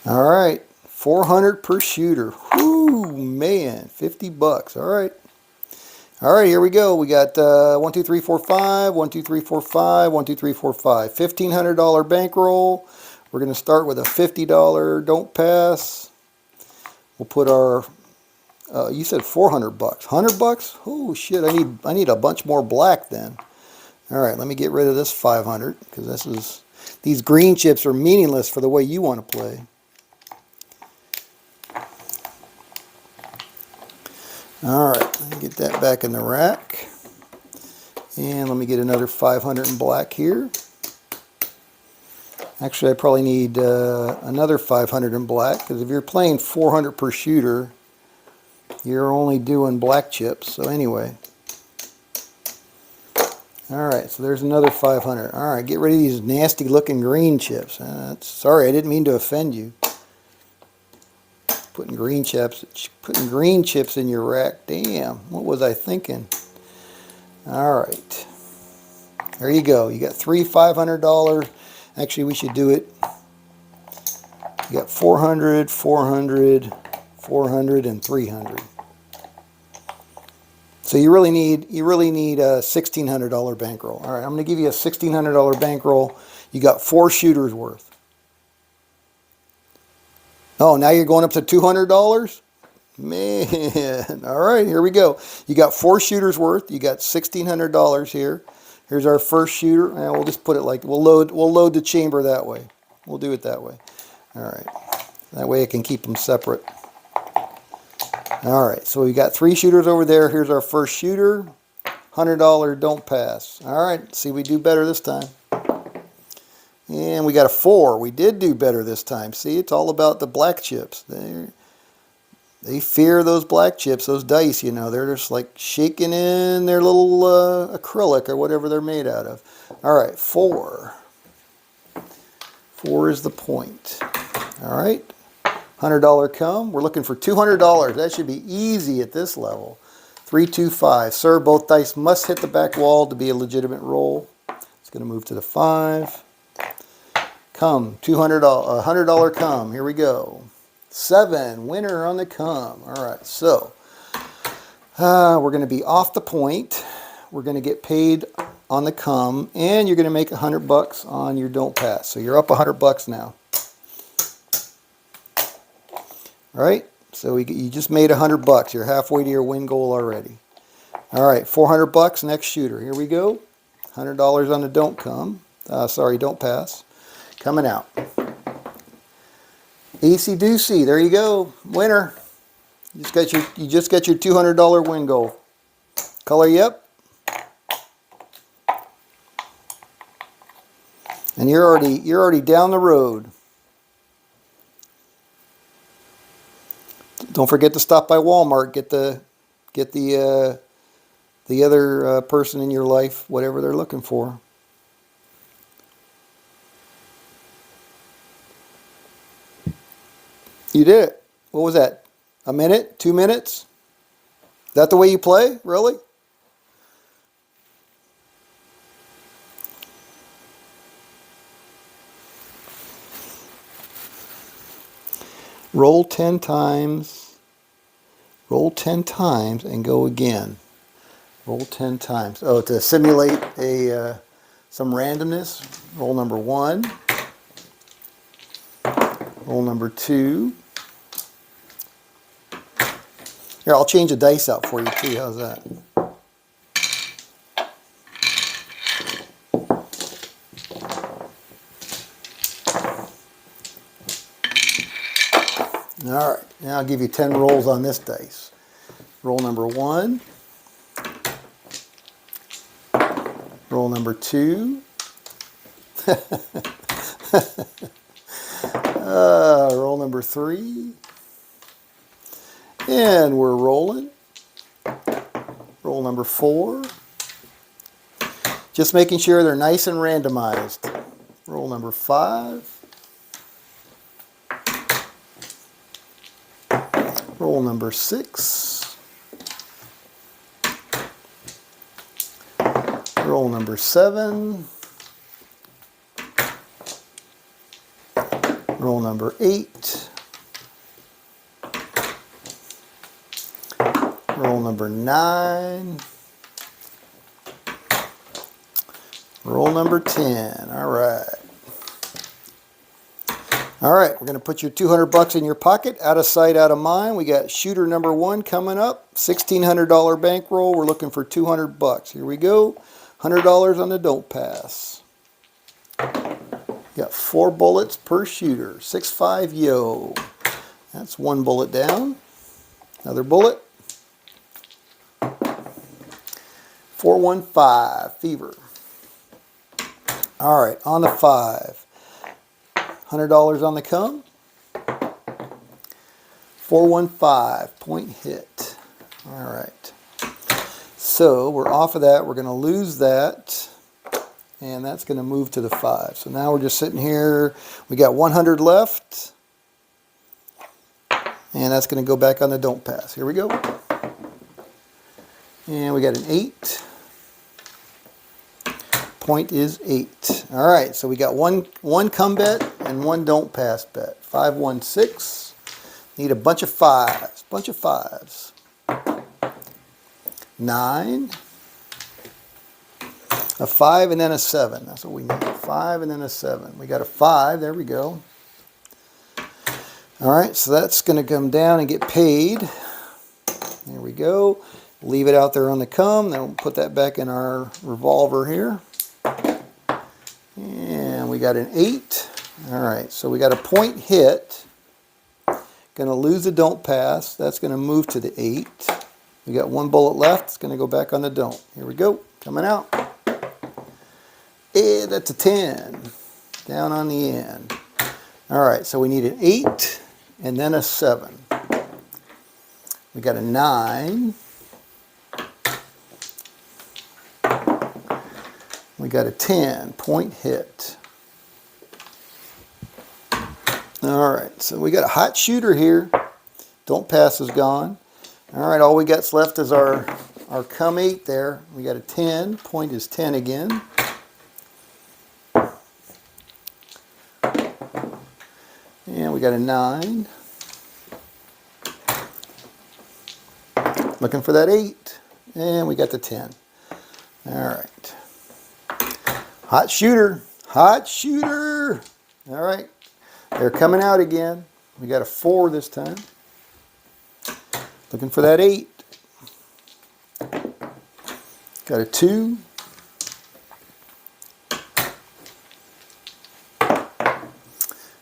All right, 400 per shooter. Whoo, man, 50 bucks. All right. All right, here we go. We got 1, 2, 3, 4, 5, 1, 2, 3, 4, 5, 1, 2, 3, 4, 5. $1,500 bankroll. We're going to start with a $50 don't pass. We'll put our You said 400 bucks. 100 bucks? Oh shit! I need a bunch more black then. All right, let me get rid of this 500 because these green chips are meaningless for the way you want to play. All right, let me get that back in the rack. And let me get another 500 in black here. Actually, I probably need another 500 in black because if you're playing 400 per shooter, you're only doing black chips. So anyway. All right, so there's another 500. All right, get rid of these nasty looking green chips. Sorry, I didn't mean to offend you. Putting green chips in your rack. Damn, what was I thinking? All right, there you go. You got three $500. Actually, we should do it. You got 400, 400, 400, and 300. So you really need a $1,600 bankroll. All right, I'm going to give you a $1,600 bankroll. You got 4 shooters worth. Oh, now you're going up to $200? Man, all right, here we go. You got 4 shooters worth. You got $1,600 here. Here's our first shooter. And we'll just put it like we'll load the chamber that way. We'll do it that way. All right, that way I can keep them separate. All right, so we got 3 shooters over there. Here's our first shooter. $100 don't pass. All right, see, we do better this time. And we got a 4. We did do better this time. See, it's all about the black chips. They fear those black chips, those dice, you know. They're just like shaking in their little acrylic or whatever they're made out of. All right, 4. 4 is the point. All right. $100 come. We're looking for $200. That should be easy at this level. 3, 2, 5. Sir, both dice must hit the back wall to be a legitimate roll. It's going to move to the 5. Come. $100 come. Here we go. 7. Winner on the come. All right. So we're going to be off the point. We're going to get paid on the come, and you're going to make $100 on your don't pass. So you're up $100 now. All right, so you just made $100. You're halfway to your win goal already. All right, $400 next shooter. Here we go. $100 on the don't come. Don't pass. Coming out. Easy doosy. There you go. Winner. You just got your $200 win goal. Color, yep. And you're already down the road. Don't forget to stop by Walmart. Get the other person in your life whatever they're looking for. You did it. What was that? A minute? 2 minutes? Is that the way you play? Really? Roll 10 times. Roll 10 times and go again. Roll 10 times. Oh, to simulate some randomness. Roll number 1. Roll number 2. Here, I'll change the dice out for you too. How's that? All right, now I'll give you 10 rolls on this dice. Roll number 1. Roll number 2. Roll number 3. And we're rolling. Roll number 4. Just making sure they're nice and randomized. Roll number 5. Roll number 6. Roll number 7. Roll number 8. Roll number 9. Roll number 10. All right. All right, we're going to put your 200 bucks in your pocket, out of sight, out of mind. We got shooter number 1 coming up, $1,600 bankroll. We're looking for 200 bucks. Here we go, $100 on the don't pass. Got 4 bullets per shooter, 6.5 yo. That's 1 bullet down. Another bullet. 415 fever. All right, on the 5. $100 on the come. 415 point hit. All right. So we're off of that. We're going to lose that. And that's going to move to the 5. So now we're just sitting here. We got 100 left. And that's going to go back on the don't pass. Here we go. And we got an 8. Point is 8. All right, so we got one come bet and 1 don't pass bet. 516. Need a bunch of 5s. Bunch of 5s. 9. A 5 and then a 7. That's what we need. 5 and then a 7. We got a 5. There we go. All right, so that's going to come down and get paid. There we go. Leave it out there on the come. Then we'll put that back in our revolver here. And we got an 8. All right, so we got a point hit. Going to lose the don't pass. That's going to move to the 8. We got 1 bullet left. It's going to go back on the don't. Here we go. Coming out. And that's a 10. Down on the end. All right, so we need an 8 and then a 7. We got a 9. We got a 10. Point hit. All right, so we got a hot shooter here. Don't pass is gone. All right, all we got left is our come 8 there. We got a 10. Point is 10 again. And we got a 9. Looking for that 8. And we got the 10. All right. Hot shooter. Hot shooter. All right. They're coming out again. We got a 4 this time. Looking for that 8. Got a 2.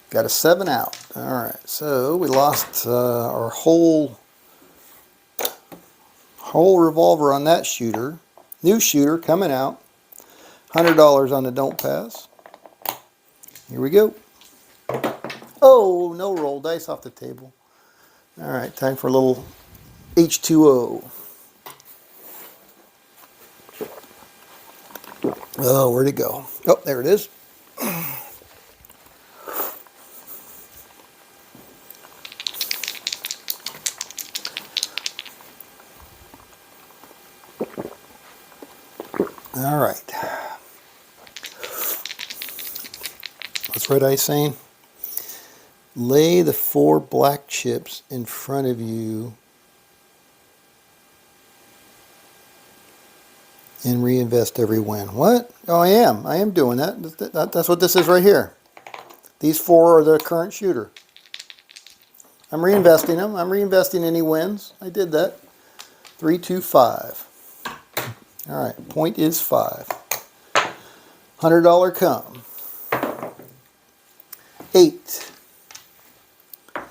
Got a 7 out. All right, so we lost our whole revolver on that shooter. New shooter coming out. $100 on the don't pass. Here we go. Oh, no roll. Dice off the table. All right, time for a little H2O. Oh, where'd it go? Oh, there it is. All right. What's Red Eye saying? Lay the 4 black chips in front of you and reinvest every win. What? Oh, I am. I am doing that. That's what this is right here. These 4 are the current shooter. I'm reinvesting them. I'm reinvesting any wins. I did that. 3, 2, 5. All right, point is 5. $100 come. 8. All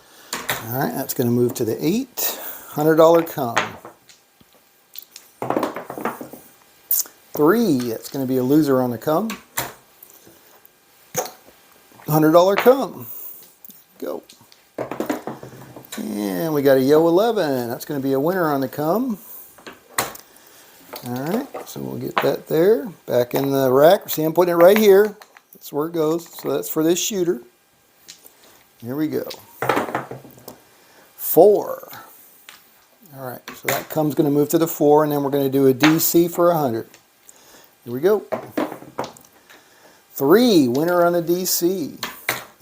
right, that's going to move to the 8. $100 come. 3, that's going to be a loser on the come. $100 come. Go. And we got a yo 11. That's going to be a winner on the come. All right, so we'll get that there. Back in the rack. See, I'm putting it right here. That's where it goes. So that's for this shooter. Here we go. 4. All right, so that come's going to move to the 4, and then we're going to do a DC for 100. Here we go. 3, winner on the DC.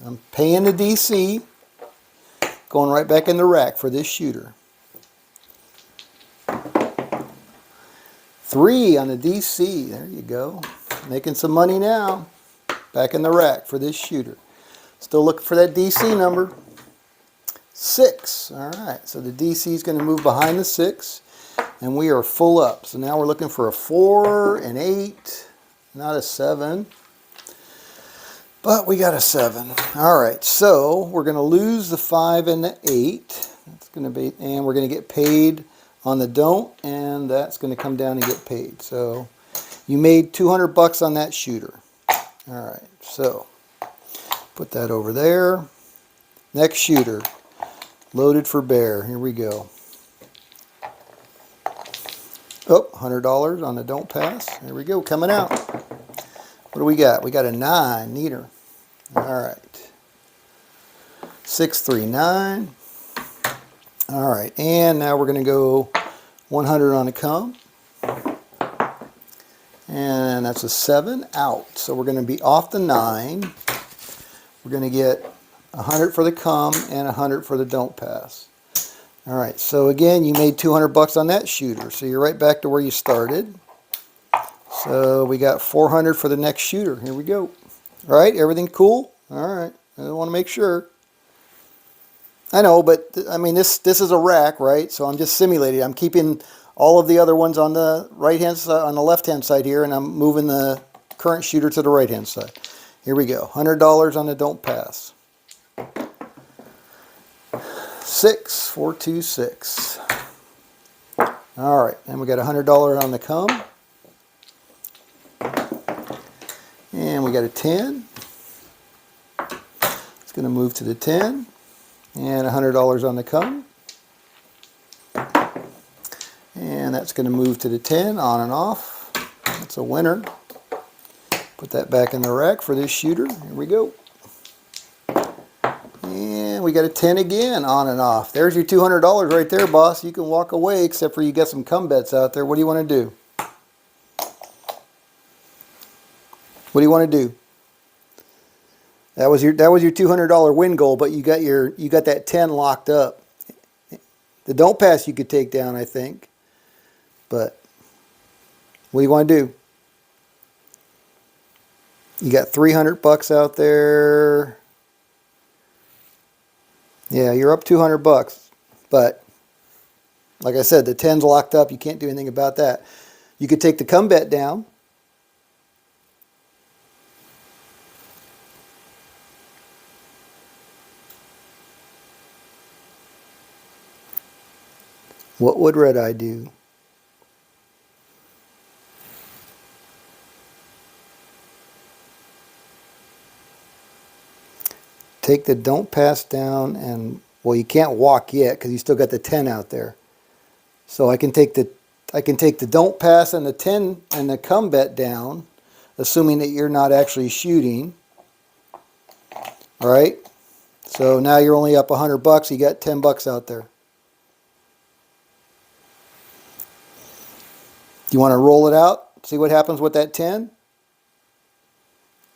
I'm paying the DC. Going right back in the rack for this shooter. 3 on the DC. There you go. Making some money now. Back in the rack for this shooter. Still looking for that DC number. 6. All right, so the DC is going to move behind the 6, and we are full up. So now we're looking for a 4, an 8, not a 7, but we got a 7. All right, so we're going to lose the 5 and the 8. That's going to be, and we're going to get paid on the don't, and that's going to come down and get paid. So you made 200 bucks on that shooter. All right, so put that over there. Next shooter. Loaded for bear. Here we go. Oh, $100 on the don't pass. There we go, coming out. What do we got? We got a 9. Neater. All right. 639. All right, and now we're going to go 100 on the come. And that's a 7 out. So we're going to be off the 9. We're going to get 100 for the come and 100 for the don't pass. All right, so again, you made 200 bucks on that shooter. So you're right back to where you started. So we got 400 for the next shooter. Here we go. All right, everything cool? All right, I want to make sure. I know, but I mean, this is a rack, right? So I'm just simulating. I'm keeping all of the other ones on the right-hand side, on the left-hand side here, and I'm moving the current shooter to the right-hand side. Here we go. $100 on the don't pass. 6, 4, 2, 6. All right, and we got $100 on the come. And we got a 10. It's going to move to the 10. And $100 on the come. And that's going to move to the 10, on and off. That's a winner. Put that back in the rack for this shooter. Here we go. And we got a 10 again, on and off. There's your $200 right there, boss. You can walk away, except for you got some come bets out there. What do you want to do? What do you want to do? That was your $200 win goal, but you got that 10 locked up. The don't pass you could take down, I think. But what do you want to do? You got 300 bucks out there. Yeah, you're up 200 bucks. But like I said, the 10's locked up. You can't do anything about that. You could take the come bet down. What would Red Eye do? Take the don't pass down, and well, you can't walk yet because you still got the 10 out there. So I can take the don't pass and the 10 and the come bet down, assuming that you're not actually shooting. All right. So now you're only up 100 bucks. You got 10 bucks out there. Do you want to roll it out? See what happens with that 10?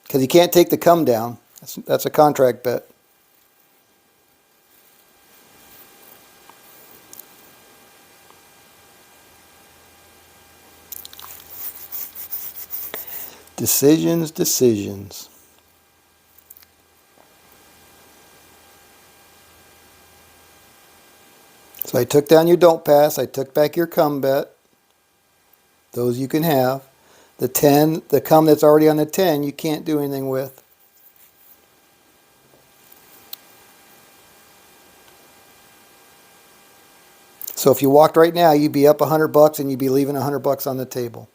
Because you can't take the come down. That's a contract bet. Decisions. So I took down your don't pass. I took back your come bet. Those you can have. The 10, the come that's already on the 10, you can't do anything with. So if you walked right now, you'd be up 100 bucks and you'd be leaving 100 bucks on the table.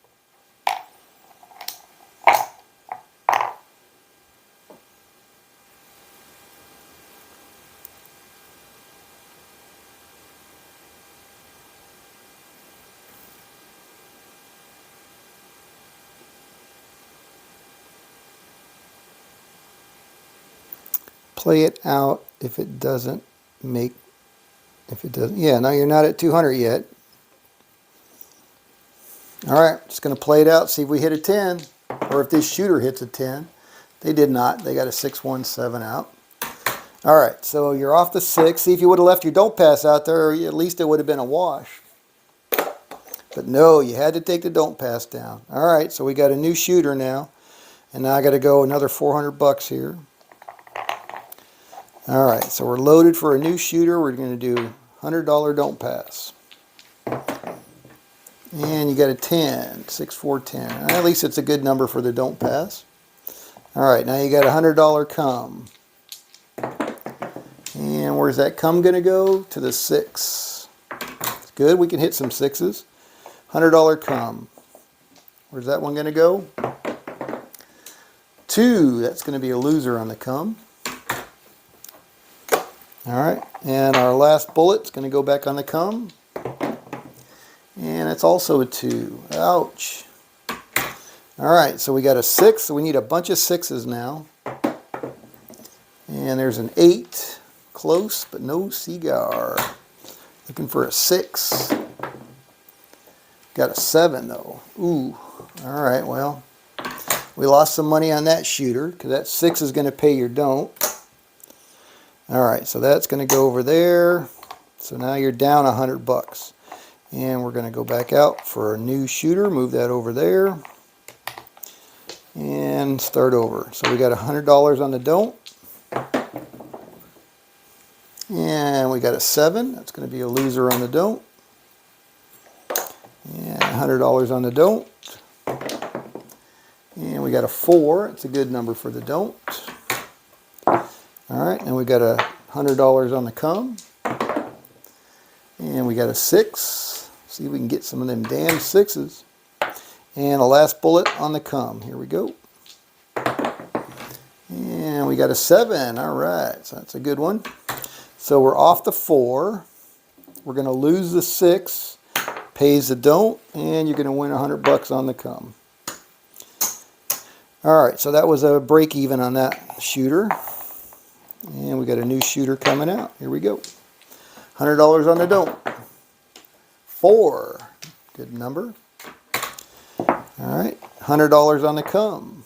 Play it out if it doesn't make, yeah, no, you're not at 200 yet. All right, just going to play it out, see if we hit a 10, or if this shooter hits a 10. They did not. They got a 617 out. All right, so you're off the 6. See, if you would have left your don't pass out there, at least it would have been a wash. But no, you had to take the don't pass down. All right, so we got a new shooter now. And now I got to go another 400 bucks here. All right, so we're loaded for a new shooter. We're going to do $100 don't pass. And you got a 10, 6, 4, 10. At least it's a good number for the don't pass. All right, now you got a $100 come. And where's that come going to go? To the 6. It's good, we can hit some 6s. $100 come. Where's that one going to go? 2. That's going to be a loser on the come. All right, and our last bullet's going to go back on the come. And it's also a 2. Ouch. All right, so we got a 6. So we need a bunch of 6s now. And there's an 8. Close, but no cigar. Looking for a 6. Got a 7, though. Ooh. All right, well, we lost some money on that shooter because that 6 is going to pay your don't. All right, so that's going to go over there. So now you're down $100. And we're going to go back out for a new shooter. Move that over there. And start over. So we got $100 on the don't. And we got a 7. That's going to be a loser on the don't. And $100 on the don't. And we got a 4. It's a good number for the don't. All right, and we got $100 on the come. And we got a 6. See if we can get some of them damn 6s. And the last bullet on the come. Here we go. And we got a 7. All right, so that's a good one. So we're off the 4. We're going to lose the 6. Pays the don't. And you're going to win $100 on the come. All right, so that was a break even on that shooter. And we got a new shooter coming out. Here we go. $100 on the don't. 4. Good number. All right. $100 on the come.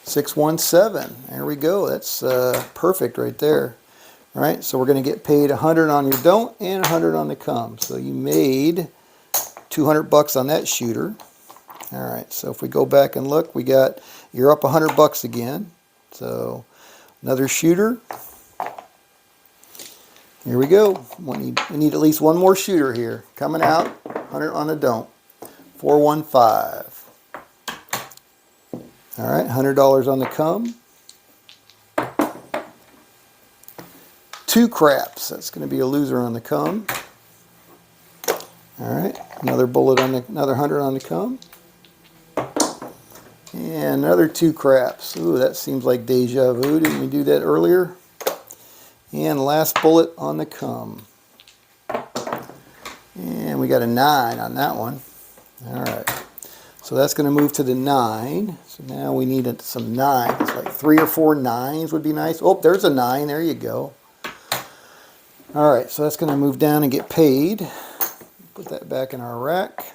617. There we go. That's perfect right there. All right. So we're going to get paid $100 on your don't and $100 on the come. So you made $200 on that shooter. All right. So if we go back and look, you're up $100 again. So another shooter. Here we go. We need at least one more shooter here. Coming out, 100 on the don't. 415. All right, $100 on the come. 2 craps. That's going to be a loser on the come. All right, another bullet on another 100 on the come. And another 2 craps. Ooh, that seems like deja vu. Didn't we do that earlier? And last bullet on the come. And we got a 9 on that one. All right. So that's going to move to the 9. So now we need some 9s. Like 3 or 4 9s would be nice. Oh, there's a 9. There you go. All right. So that's going to move down and get paid. Put that back in our rack.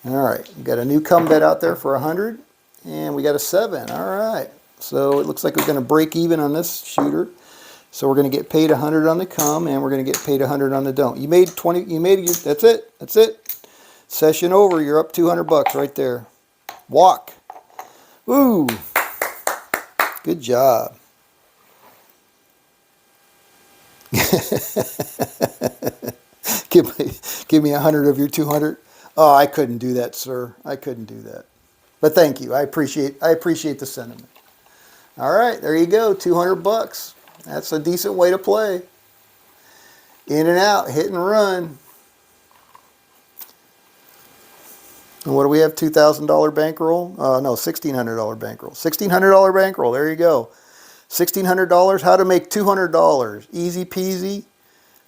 All right. We got a new come bet out there for 100. And we got a 7. All right. So it looks like we're going to break even on this shooter. So we're going to get paid 100 on the come, and we're going to get paid 100 on the don't. You made 20. You made it. That's it. That's it. Session over. You're up $200 right there. Walk. Woo. Good job. Give me 100 of your 200. Oh, I couldn't do that, sir. I couldn't do that. But thank you. I appreciate the sentiment. All right, there you go. $200. That's a decent way to play. In and out, hit and run. And what do we have? $2,000 bankroll? No, $1,600 bankroll. $1,600 bankroll. There you go. $1,600. How to make $200. Easy peasy.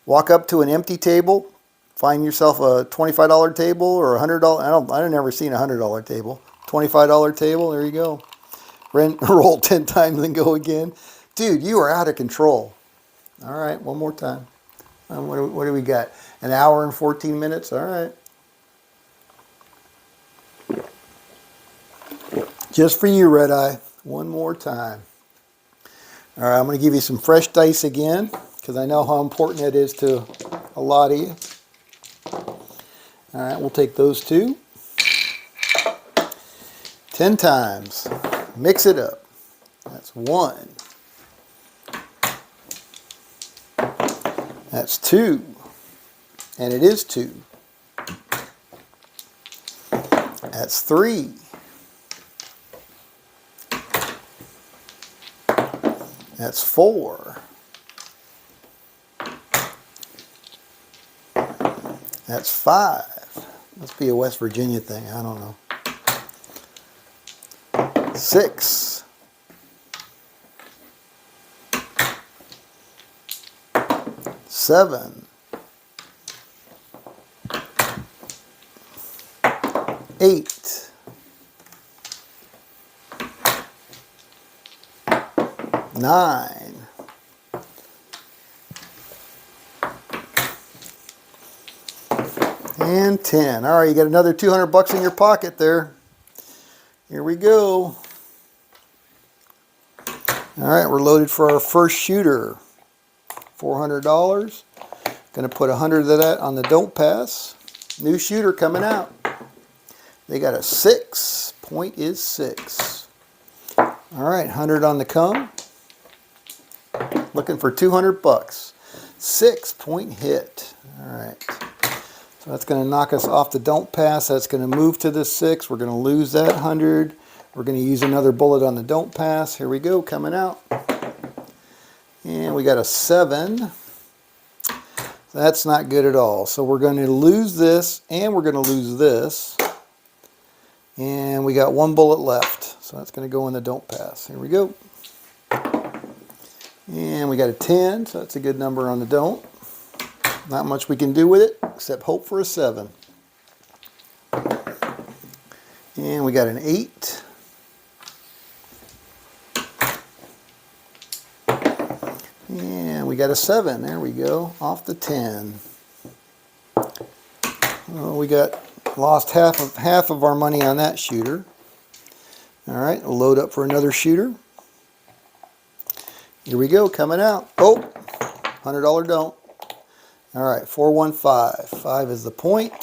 Walk up to an empty table. Find yourself a $25 table or a $100. I've never seen a $100 table. $25 table. There you go. Roll 10 times and go again. Dude, you are out of control. All right, one more time. What do we got? An hour and 14 minutes? All right. Just for you, Red Eye. One more time. All right, I'm going to give you some fresh dice again because I know how important that is to a lot of you. All right, we'll take those 2. 10 times. Mix it up. That's 1. That's 2. And it is 2. That's 3. That's 4. That's 5. Must be a West Virginia thing. I don't know. 6. 7. 8. 9. And 10. All right, you got another 200 bucks in your pocket there. Here we go. All right, we're loaded for our first shooter. $400. Going to put 100 of that on the don't pass. New shooter coming out. They got a 6. Point is 6. All right, 100 on the come. Looking for 200 bucks. 6 point hit. All right. So that's going to knock us off the don't pass. That's going to move to the 6. We're going to lose that 100. We're going to use another bullet on the don't pass. Here we go, coming out. And we got a 7. That's not good at all. So we're going to lose this, and we're going to lose this. And we got 1 bullet left. So that's going to go in the don't pass. Here we go. And we got a 10, so that's a good number on the don't. Not much we can do with it, except hope for a 7. And we got an 8. And we got a 7. There we go, off the 10. Well, we lost half of our money on that shooter. All right, we'll load up for another shooter. Here we go, coming out. Oh, $100 don't. All right, 415. 5 is the point.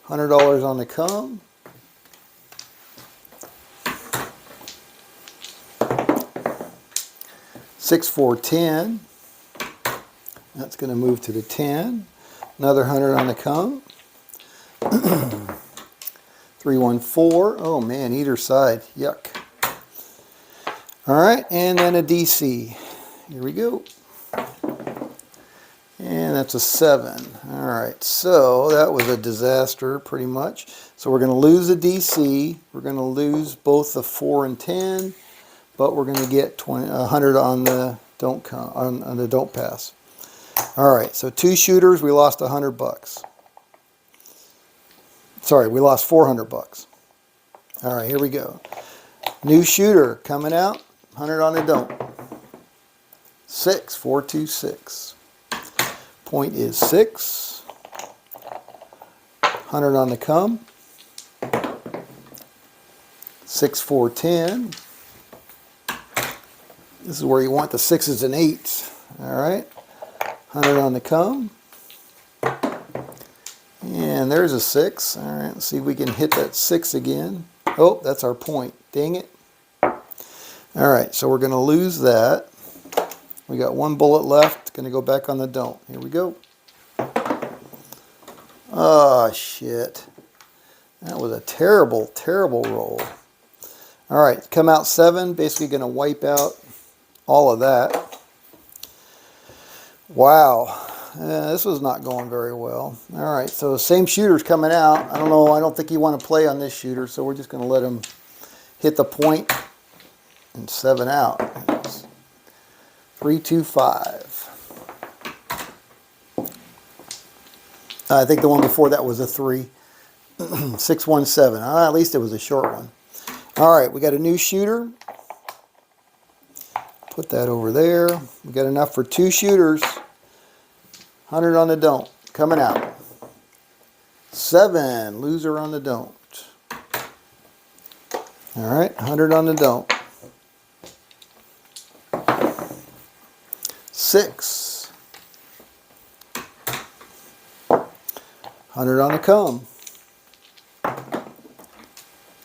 $100 on the come. Six, 4, 10. That's going to move to the 10. Another 100 on the come. 3, 1, 4. Oh man, either side. Yuck. All right, and then a DC. Here we go. And that's a 7. All right, so that was a disaster pretty much. So we're going to lose a DC. We're going to lose both the 4 and 10, but we're going to get 100 on the on the don't pass. All right, so 2 shooters, we lost 100 bucks. Sorry, we lost 400 bucks. All right, here we go. New shooter coming out. 100 on the don't. 6, 4, 2, 6. Point is 6. 100 on the come. 6, 4, 10. This is where you want the 6s and 8s. All right. 100 on the come. And there's a 6. All right, let's see if we can hit that 6 again. Oh, that's our point. Dang it. All right, so we're going to lose that. We got 1 bullet left. Going to go back on the don't. Here we go. Oh, shit. That was a terrible, terrible roll. All right, come out 7. Basically going to wipe out all of that. Wow. This was not going very well. All right, so same shooter's coming out. I don't know. I don't think you want to play on this shooter, so we're just going to let him hit the point and 7 out. 3, 2, 5. I think the one before that was a 3. 6, 1, 7. At least it was a short one. All right, we got a new shooter. Put that over there. We got enough for 2 shooters. 100 on the don't. Coming out. 7. Loser on the don't. All right, 100 on the don't. 6. 100 on the come.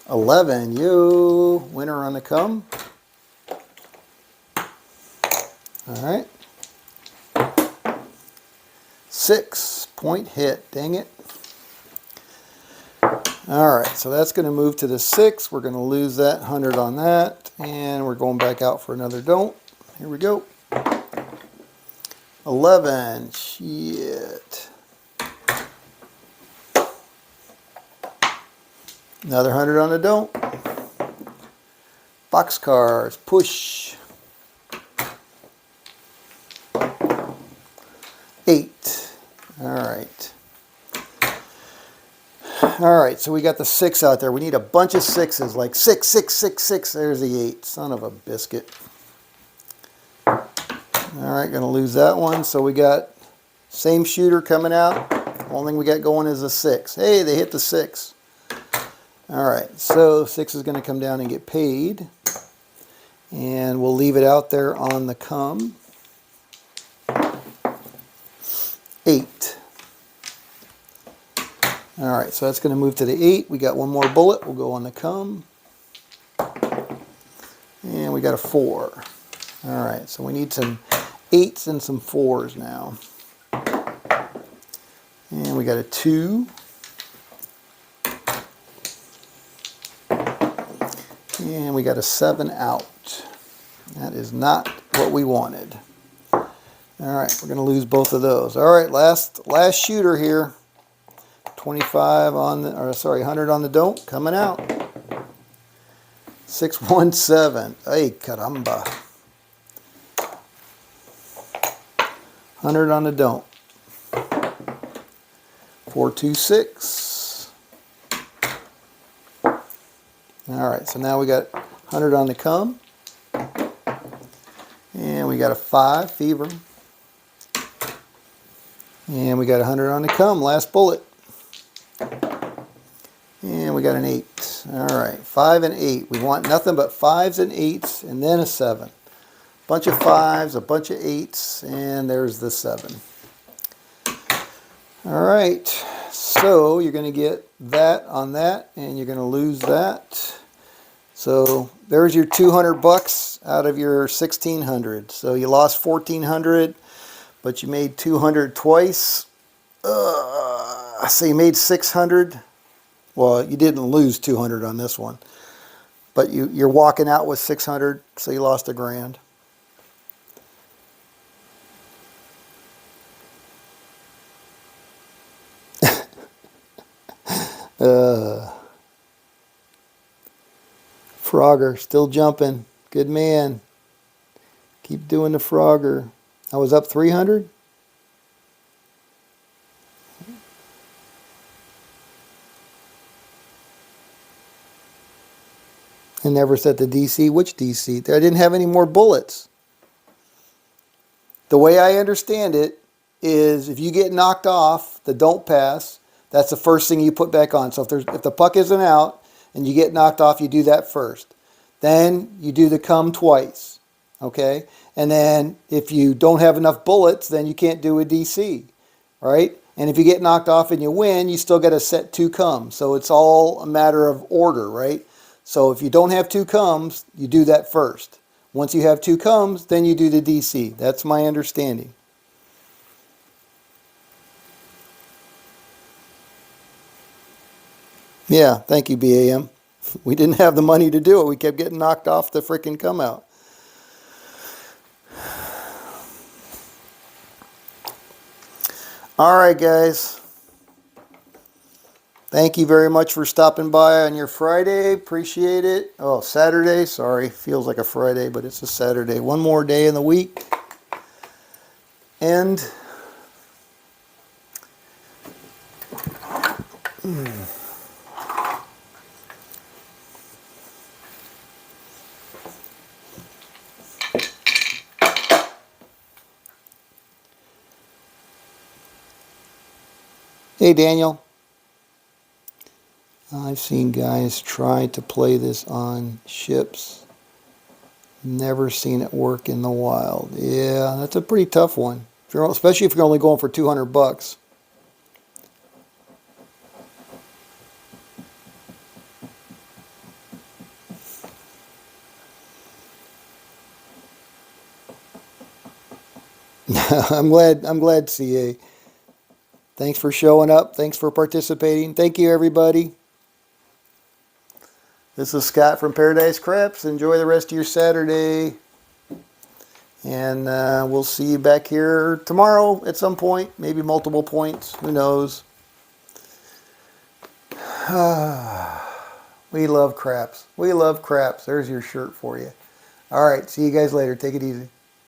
11. Yo. Winner on the come. All right. 6-point hit. Dang it. All right, so that's going to move to the 6. We're going to lose that 100 on that. And we're going back out for another don't. Here we go. 11. Shit. Another 100 on the don't. Boxcars. Push. 8. All right. All right, so we got the 6 out there. We need a bunch of 6s, like 6, 6, 6, 6. There's the 8. Son of a biscuit. All right, going to lose that one. So we got same shooter coming out. Only thing we got going is a 6. Hey, they hit the 6. All right, so 6 is going to come down and get paid. And we'll leave it out there on the come. 8. All right, so that's going to move to the 8. We got one more bullet. We'll go on the come. And we got a 4. All right, so we need some 8s and some 4s now. And we got a 2. And we got a 7 out. That is not what we wanted. All right, we're going to lose both of those. All right, last shooter here. 25 on the, or sorry, 100 on the don't, coming out. 617. Ay, caramba. 100 on the don't. 426. All right, so now we got 100 on the come. And we got a 5, fever. And we got 100 on the come, last bullet. And we got an 8. All right, 5 and 8. We want nothing but 5s and 8s and then a 7. Bunch of 5s, a bunch of 8s, and there's the 7. All right, so you're going to get that on that, and you're going to lose that. So there's your 200 bucks out of your 1600. So you lost 1400, but you made 200 twice. So you made 600. Well, you didn't lose 200 on this one, but you're walking out with 600, so you lost $1,000. Frogger, still jumping. Good man. Keep doing the Frogger. I was up 300. I never set the DC. Which DC? I didn't have any more bullets. The way I understand it is if you get knocked off, the don't pass, that's the first thing you put back on. So if the puck isn't out and you get knocked off, you do that first. Then you do the come twice. Okay? And then if you don't have enough bullets, then you can't do a DC. Right? And if you get knocked off and you win, you still got to set 2 comes. So it's all a matter of order, right? So if you don't have 2 comes, you do that first. Once you have 2 comes, then you do the DC. That's my understanding. Yeah, thank you, BAM. We didn't have the money to do it. We kept getting knocked off the freaking come out. All right, guys. Thank you very much for stopping by on your Friday. Appreciate it. Oh, Saturday. Sorry. Feels like a Friday, but it's a Saturday. One more day in the week. And hey, Daniel. I've seen guys try to play this on ships. Never seen it work in the wild. Yeah, that's a pretty tough one. Especially if you're only going for 200 bucks. I'm glad, CA. Thanks for showing up. Thanks for participating. Thank you, everybody. This is Scott from Paradise Craps. Enjoy the rest of your Saturday. And we'll see you back here tomorrow at some point. Maybe multiple points. Who knows? We love craps. We love craps. There's your shirt for you. All right. See you guys later. Take it easy.